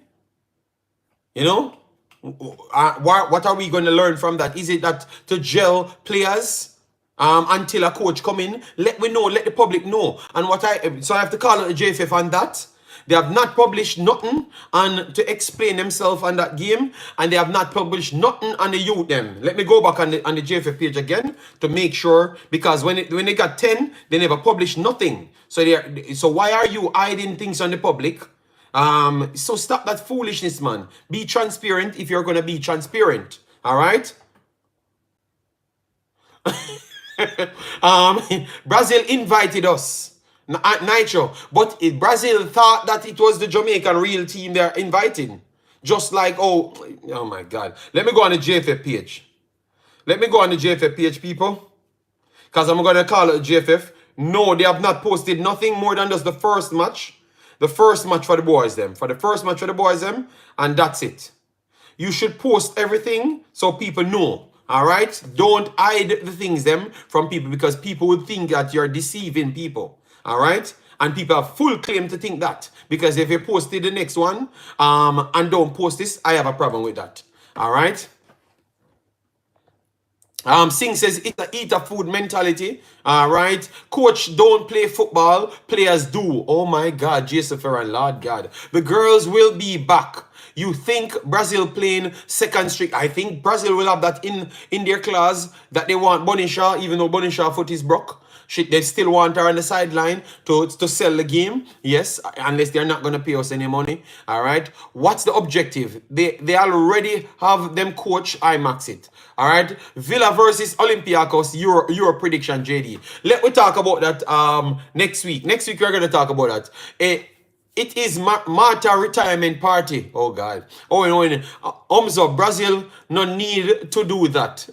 You know? What are we going to learn from that? Is it that to gel players until a coach come in? Let me know. Let the public know. And so I have to call out the JFF on that. They have not published nothing to explain themselves on that game, and they have not published nothing on the youth them. Let me go back on the JFF page again to make sure, because when they got 10, they never published nothing. So why are you hiding things on the public? So stop that foolishness, man. Be transparent if you're gonna be transparent. All right. Brazil invited us. Nitro, but Brazil thought that it was the Jamaican real team they're inviting. Just like, oh my God. Let me go on the JFF page. Let me go on the JFF page, people. Because I'm going to call it JFF. No, they have not posted nothing more than just the first match. The first match for the boys, them. For the first match for the boys, them. And that's it. You should post everything so people know. All right? Don't hide the things, them, from people, because people would think that you're deceiving people. All right, and people have full claim to think that, because if you posted the next one and don't post this, I have a problem with that. All right. Singh says it's a eat a food mentality. All right, coach don't play football, players do. Oh my God, Jason Ferran, Lord God, the girls will be back. You think Brazil playing second streak? I think Brazil will have that in their clause that they want Bunny Shaw, even though Bunny Shaw foot is broke. They still want her on the sideline to sell the game. Yes, unless they're not going to pay us any money. All right. What's the objective? They already have them coach Imaxit. All right. Villa versus Olympiacos. Your prediction, JD. Let me talk about that next week. Next week we're going to talk about that. It is Marta retirement party. Oh God. Brazil no need to do that.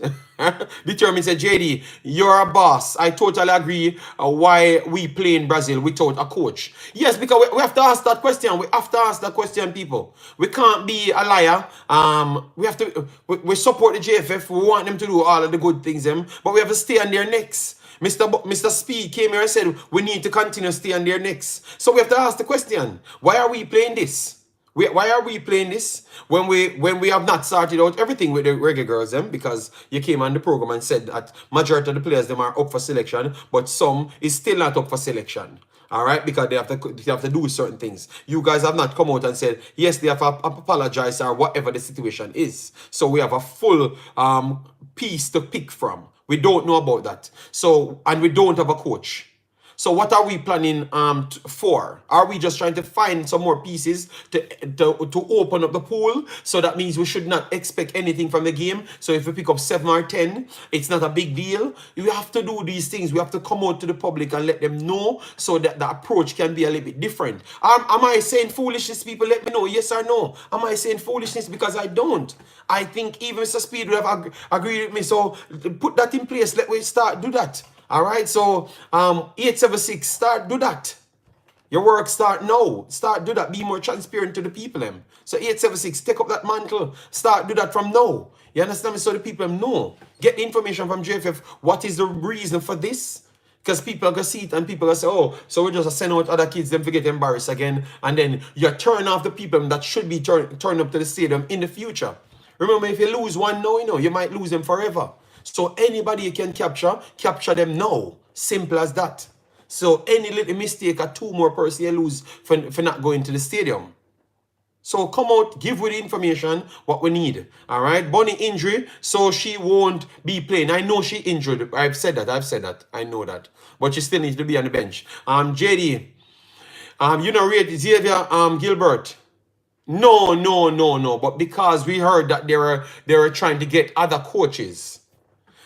Determined said, JD, you're a boss. I totally agree why we play in Brazil without a coach. Yes, because we have to ask that question. We have to ask that question, people. We can't be a liar. We have to we support the JFF. We want them to do all of the good things, but we have to stay on their necks. Mr. Speed came here and said we need to continue to stay on their necks. So we have to ask the question, why are we playing this? Why are we playing this when we have not started out everything with the reggae girls them? Because you came on the program and said that majority of the players them are up for selection, but some is still not up for selection. All right, because they have to do certain things. You guys have not come out and said yes, they have to apologize or whatever the situation is. So we have a full piece to pick from. We don't know about that. So and we don't have a coach. So what are we planning for? Are we just trying to find some more pieces to open up the pool? So that means we should not expect anything from the game. So if we pick up 7 or 10, it's not a big deal. We have to do these things. We have to come out to the public and let them know so that the approach can be a little bit different. Am I saying foolishness, people? Let me know, yes or no. Am I saying foolishness? Because I don't. I think even Mr. Speed would have agreed with me. So put that in place. Let me do that. All right, so 876, start do that. Your work start now. Start do that. Be more transparent to the people them. So 876, take up that mantle. Start do that from now. You understand me? So the people know. Get the information from JFF. What is the reason for this? Because people are going to see it and people are going to say, oh, so we just send out other kids, them to get embarrassed again. And then you turn off the people that should be turned up to the stadium in the future. Remember, if you lose one now, you might lose them forever. So anybody you can capture them now. Simple as that. So any little mistake or 2 more person you lose for not going to the stadium. So come out, give with the information what we need. All right. Bunny injury, so she won't be playing. I know she injured. I've said that. I know that. But she still needs to be on the bench. JD, you know, rate Xavier Gilbert. No. But because we heard that they were trying to get other coaches.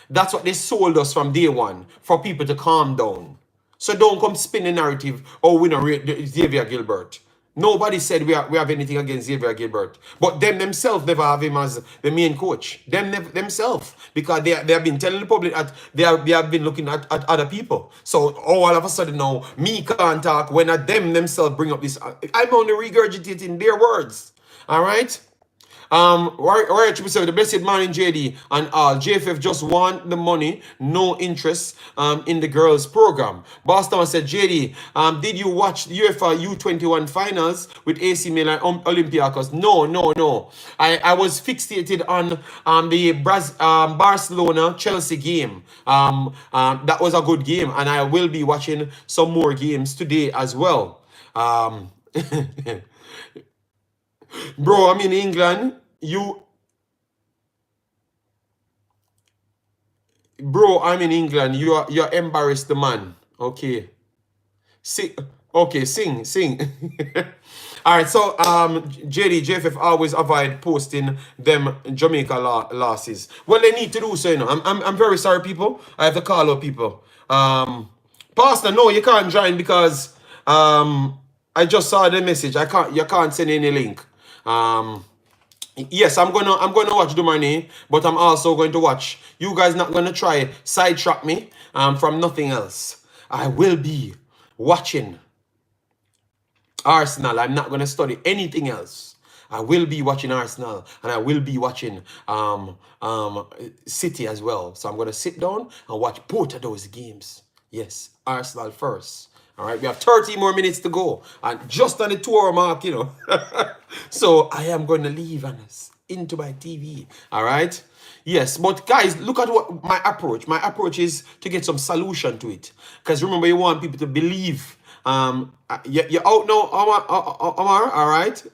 That's what they sold us from day one, for people to calm down. So don't come spin the narrative, oh, we don't rate Xavier Gilbert. Nobody said we have anything against Xavier Gilbert. But them themselves never have him as the main coach. Themselves. Because they have been telling the public that they have been looking at other people. So all of a sudden now, me can't talk when them themselves bring up this. I'm only regurgitating their words. All right? Warrior 777, the blessed man in JD and all. JFF just want the money, no interest in the girls program. Boston said, JD, did you watch the UEFA U21 finals with AC Milan and Olympiacos? No. I was fixated on the Barcelona Chelsea game. That was a good game, and I will be watching some more games today as well. Bro, I'm in England. Bro, I'm in England. You're embarrassed, the man. Okay. Sing. All right. So JFF always avoid posting them Jamaica losses. Well, they need to do so. You know, I'm very sorry, people. I have to call out people. Pastor, no, you can't join because I just saw the message. You can't send any link. Yes, I'm gonna watch Dumani, but I'm also going to watch. You guys not gonna try sidetrack me from nothing else. I will be watching Arsenal. I'm not gonna study anything else. I will be watching Arsenal and I will be watching City as well. So I'm gonna sit down and watch both of those games. Yes, Arsenal first. All right, we have 30 more minutes to go, and just on the 2-hour mark, you know. So I am going to leave into my TV. All right. Yes, but guys, look at what my approach. My approach is to get some solution to it, because remember, you want people to believe. You're out now, Omar. All right.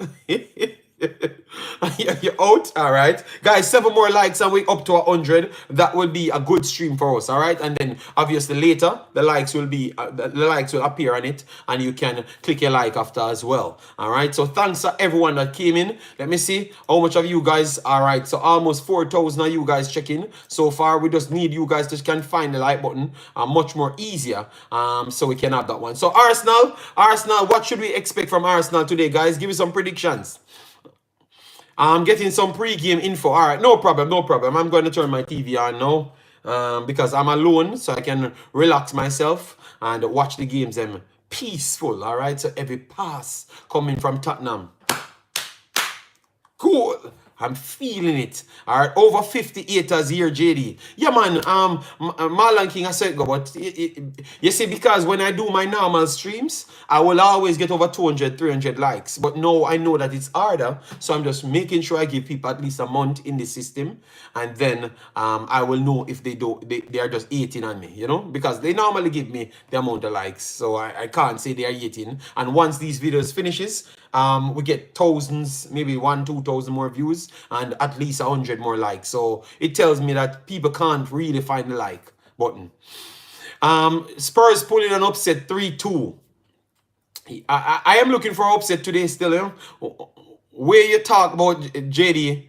You're out, all right, guys. 7 more likes and we're up to 100. That will be a good stream for us, all right. And then obviously later the likes will be the likes will appear on it, and you can click your like after as well. All right, so thanks to everyone that came in. Let me see how much of you guys. All right, so almost 4,000 of you guys checking so far. We just need you guys to can find the like button much more easier, so we can have that one. So Arsenal, what should we expect from Arsenal today, guys? Give me some predictions. I'm getting some pre-game info. All right, no problem. I'm going to turn my TV on now because I'm alone, so I can relax myself and watch the games. Peaceful, all right? So every pass coming from Tottenham. Cool. I'm feeling it. All right, over 58ers here, JD. Yeah, man. Marlon King, I said go, but you see, because when I do my normal streams, I will always get over 200, 300 likes. But no, I know that it's harder, so I'm just making sure I give people at least a month in the system, and then I will know if they are just eating on me, you know, because they normally give me the amount of likes, so I can't say they are eating. And once these videos finishes, we get thousands, maybe 1,000-2,000 more views and at least 100 more likes. So it tells me that people can't really find the like button. Spurs pulling an upset 3-2. I am looking for upset today still, you know? Where you talk about JD,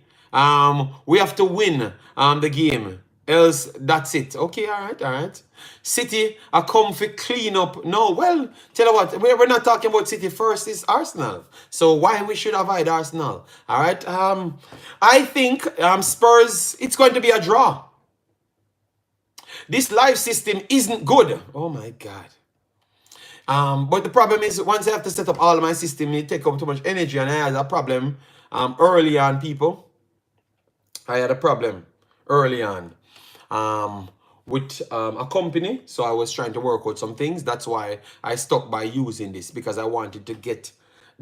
we have to win the game, else that's it. Okay, all right. City are come for clean up. No, well, tell you what, we're not talking about City first. It's Arsenal. So why we should avoid Arsenal? All right. I think Spurs, it's going to be a draw. This live system isn't good. Oh my God. But the problem is, once I have to set up all of my system, it take up too much energy, and I had a problem early on, people. I had a problem early on with a company, so I was trying to work out some things. That's why I stuck by using this, because I wanted to get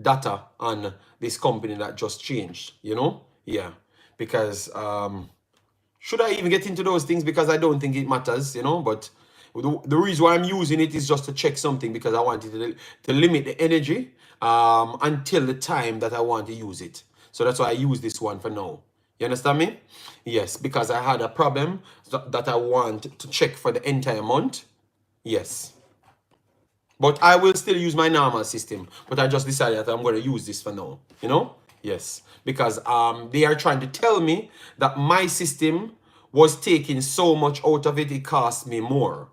data on this company that just changed, you know? Yeah, because should I even get into those things? Because I don't think it matters, you know, but the reason why I'm using it is just to check something, because I wanted to limit the energy until the time that I want to use it. So that's why I use this one for now. You understand me? Yes, because I had a problem that I want to check for the entire month. Yes. But I will still use my normal system. But I just decided that I'm going to use this for now. You know? Yes. Because they are trying to tell me that my system was taking so much out of it, it cost me more.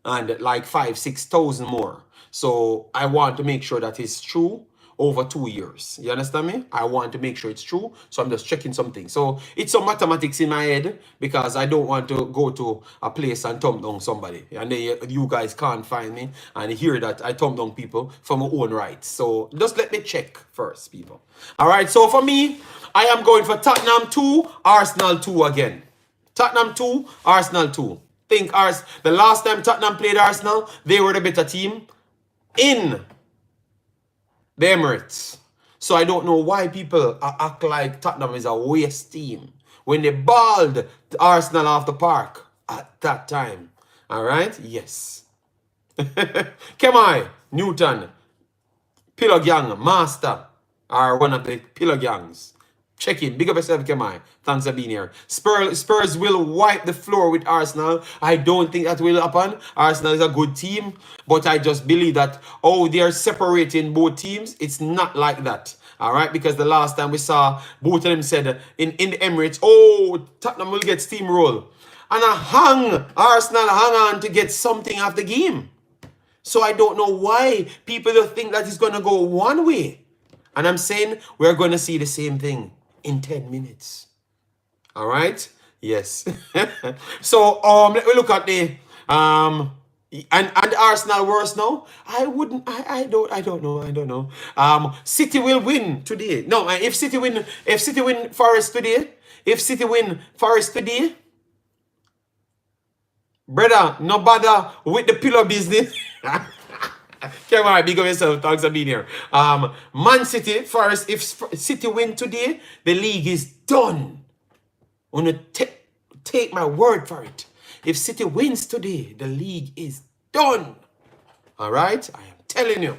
And like 5,000-6,000 more. So I want to make sure that it's true over 2 years. You understand me? I want to make sure it's true. So I'm just checking something. So it's some mathematics in my head, because I don't want to go to a place and thumb down somebody. And then you guys can't find me and hear that I thumb down people for my own rights. So just let me check first, people. All right. So for me, I am going for Tottenham 2, Arsenal 2 again. Tottenham 2, Arsenal 2. Think the last time Tottenham played Arsenal, they were the better team in the Emirates. So I don't know why people act like Tottenham is a waste team when they balled Arsenal off the park at that time. All right? Yes. Kemai, Newton, Pillow Gang, Master are one of the Pillow Gangs. Check in. Big up yourself, Kemai. Thanks for being here. Spurs will wipe the floor with Arsenal. I don't think that will happen. Arsenal is a good team. But I just believe that, they are separating both teams. It's not like that. All right? Because the last time we saw, both of them said in the Emirates, Tottenham will get steamroll. And Arsenal hang on to get something of the game. So I don't know why people think that it's going to go one way. And I'm saying we're going to see the same thing in 10 minutes. All right? Yes. So let me look at the and Arsenal worse now. I don't know. City will win today. No, if City win Forest today, brother, no bother with the pillow business. Come on, big up yourself. Thanks for being here. Man City, Forest, if City win today, the league is done. I'm going to take my word for it. If City wins today, the league is done. All right? I am telling you.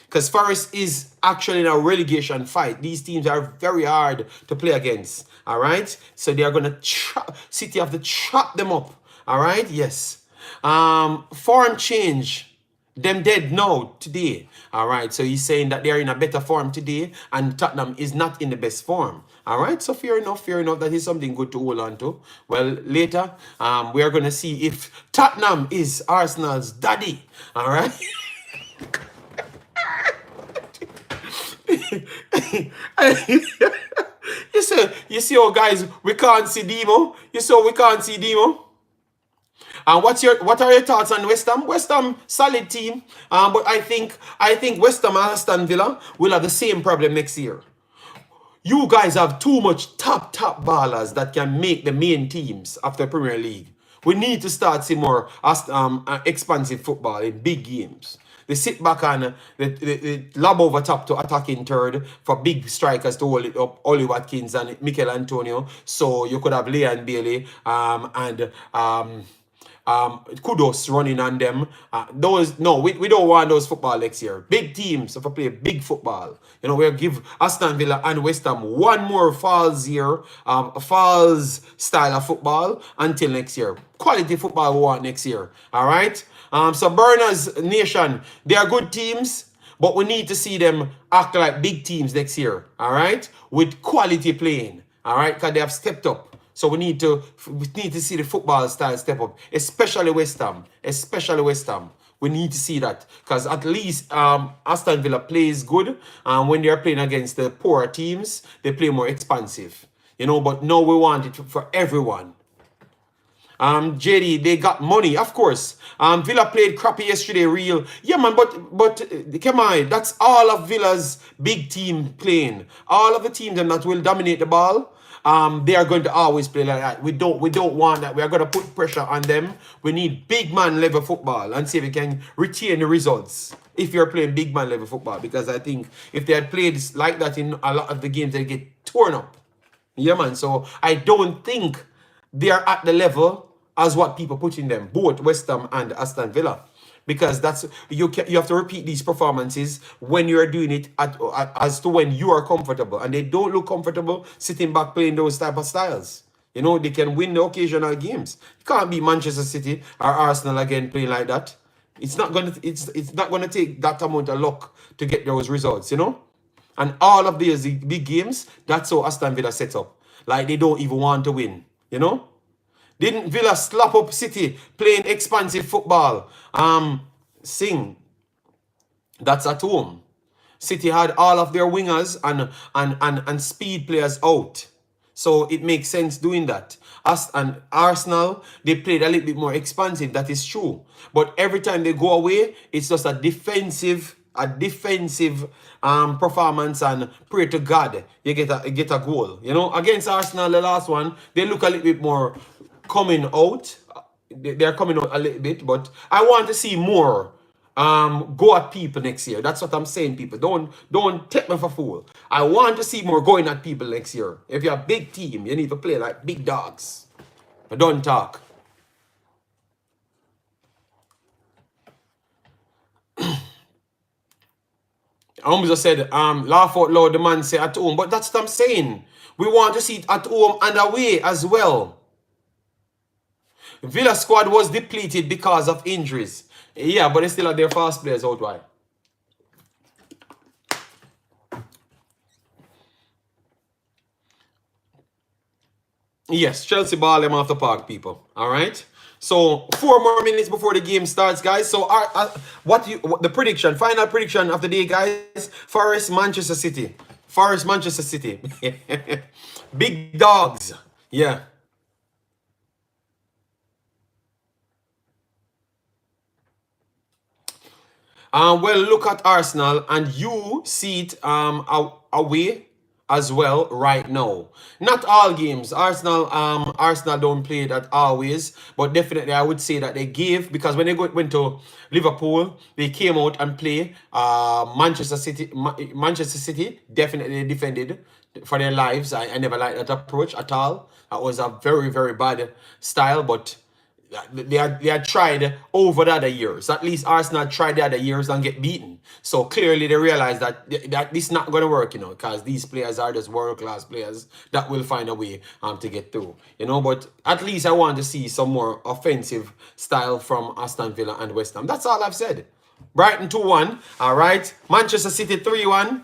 Because Forest is actually in a relegation fight. These teams are very hard to play against. All right? So they are going to City have to chop them up. All right? Yes. Form change. Them dead now, today. All right, so he's saying that they're in a better form today, and Tottenham is not in the best form. All right, so fair enough, that is something good to hold on to. Well, later, we are going to see if Tottenham is Arsenal's daddy. All right? You see how, guys, we can't see Demo? You see how we can't see Demo? And what are your thoughts on West Ham? West Ham, solid team. But I think West Ham and Aston Villa will have the same problem next year. You guys have too much top ballers that can make the main teams of the Premier League. We need to start seeing more expansive football in big games. They sit back and they lob over top to attacking third for big strikers to hold it up, Ollie Watkins and Michail Antonio. So you could have Leon Baley and Kudos running on them. We don't want those football next year. Big teams if I play big football. You know, we'll give Aston Villa and West Ham one more falls year, falls style of football until next year. Quality football we want next year. All right. So Burners Nation, they are good teams, but we need to see them act like big teams next year. All right, with quality playing. All right, because they have stepped up. So we need to see the football style step up, especially West Ham. Especially West Ham. We need to see that because at least Aston Villa plays good. And when they are playing against the poorer teams, they play more expansive. You know, but now we want it for everyone. JD, they got money, of course. Villa played crappy yesterday, real. Yeah, man, but come on, that's all of Villa's big team playing. All of the teams that will dominate the ball, they are going to always play like that. We don't want that. We are going to put pressure on them. We need big man level football and see if we can retain the results if you're playing big man level football. Because I think if they had played like that in a lot of the games, they get torn up. Yeah, man. So I don't think they are at the level as what people put in them, both West Ham and Aston Villa, because that's you have to repeat these performances when you are doing it as to when you are comfortable, and they don't look comfortable sitting back playing those type of styles. You know, they can win the occasional games. You can't be Manchester City or Arsenal again playing like that. It's not gonna take that amount of luck to get those results. You know, and all of these big games, that's how Aston Villa sets up. Like they don't even want to win. You know. Didn't Villa slap up City playing expansive football? That's at home. City had all of their wingers and speed players out. So it makes sense doing that. And Arsenal, they played a little bit more expansive. That is true. But every time they go away, it's just a defensive performance, and pray to God you get a goal. You know, against Arsenal, the last one, they look a little bit more coming out. They're coming out a little bit, but I want to see more go at people next year. That's what I'm saying, people. Don't take me for fool. I want to see more going at people next year. If you're a big team, you need to play like big dogs. But don't talk. I almost just said, laugh out loud, the man say at home. But that's what I'm saying. We want to see it at home and away as well. Villa squad was depleted because of injuries. Yeah, but they still have their fast players out wide. Yes, Chelsea ball them off the park, people. All right. So 4 more minutes before the game starts, guys. So the prediction, final prediction of the day, guys? Forest Manchester City. Forest Manchester City. Big dogs. Yeah. Well, look at Arsenal, and you see it away as well right now. Not all games. Arsenal don't play that always, but definitely I would say that they gave, because when they went to Liverpool, they came out and play Manchester City. Manchester City definitely defended for their lives. I never liked that approach at all. That was a very, very bad style, but they had tried over the other years. At least Arsenal tried the other years and get beaten. So clearly they realized that this is not going to work, you know, because these players are just world-class players that will find a way to get through, you know. But at least I want to see some more offensive style from Aston Villa and West Ham. That's all I've said. Brighton 2-1. All right. Manchester City 3-1.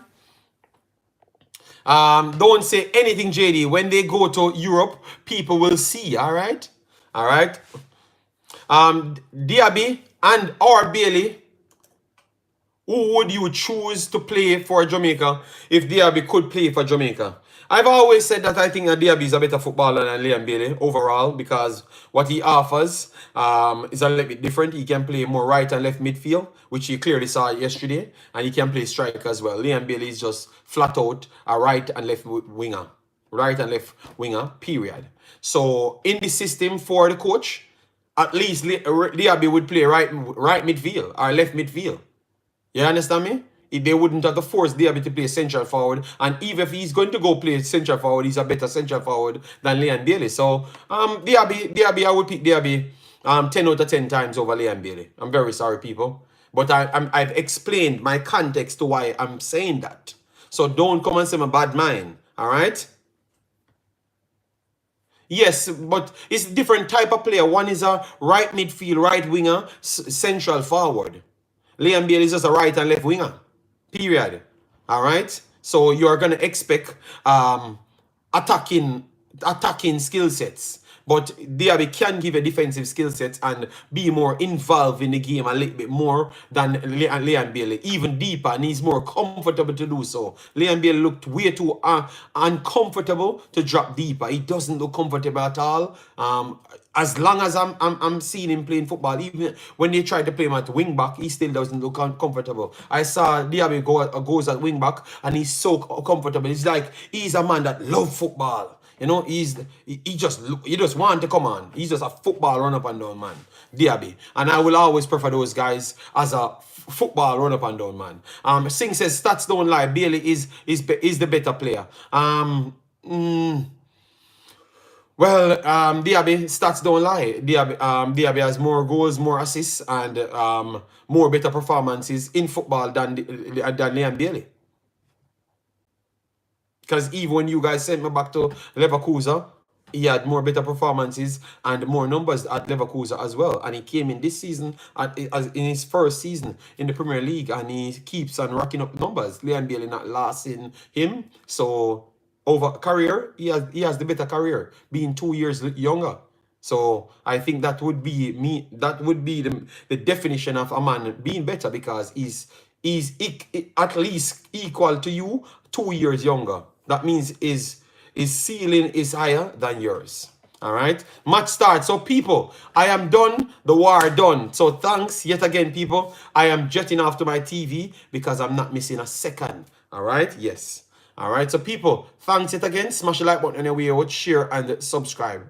Don't say anything, JD. When they go to Europe, people will see. All right. All right. Diaby and or Baley, who would you choose to play for Jamaica if Diaby could play for Jamaica? I've always said that I think that Diaby is a better footballer than Liam Bailey overall because what he offers is a little bit different. He can play more right and left midfield, which you clearly saw yesterday, and he can play striker as well. Liam Bailey is just flat out a right and left winger. Right and left winger, period. So in the system for the coach, at least Diaby would play right midfield or left midfield. You understand me? They wouldn't have to force Diaby to play central forward. And even if he's going to go play central forward, he's a better central forward than Liam Bailey. So Diaby, I would pick Diaby 10 out of 10 times over Liam Bailey. I'm very sorry, people. But I've explained my context to why I'm saying that. So don't come and say my bad mind. All right? Yes, but it's a different type of player. One is a right midfield, right winger, central forward. Liam Bailey is just a right and left winger. Period. All right? So you're going to expect attacking skill sets. But Diaby can give a defensive skill set and be more involved in the game a little bit more than Liam Bailey, even deeper, and he's more comfortable to do so. Liam Bailey looked way too uncomfortable to drop deeper. He doesn't look comfortable at all. As long as I'm seeing him playing football, even when they try to play him at wing back, he still doesn't look comfortable. I saw Diaby goes at wing back, and he's so comfortable. It's like he's a man that loves football. You know, he just want to come on. He's just a football run up and down man, Diaby. And I will always prefer those guys as a football run up and down man. Singh says stats don't lie. Baley is the better player. Well, Diaby, stats don't lie. Diaby has more goals, more assists, and more better performances in football than Liam Bailey. Because even when you guys sent me back to Leverkusen, he had more better performances and more numbers at Leverkusen as well. And he came in this season, in his first season in the Premier League, and he keeps on racking up numbers. Liam Bailey not lasting him. So over career, he has the better career, being 2 years younger. So I think that would be the definition of a man being better, because he's at least equal to you, 2 years younger. That means his ceiling is higher than yours. All right. Match starts. So people, I am done. The war done. So thanks yet again, people. I am jetting off to my TV because I'm not missing a second. All right. Yes. All right. So people, thanks yet again. Smash the like button on your way out, share and subscribe.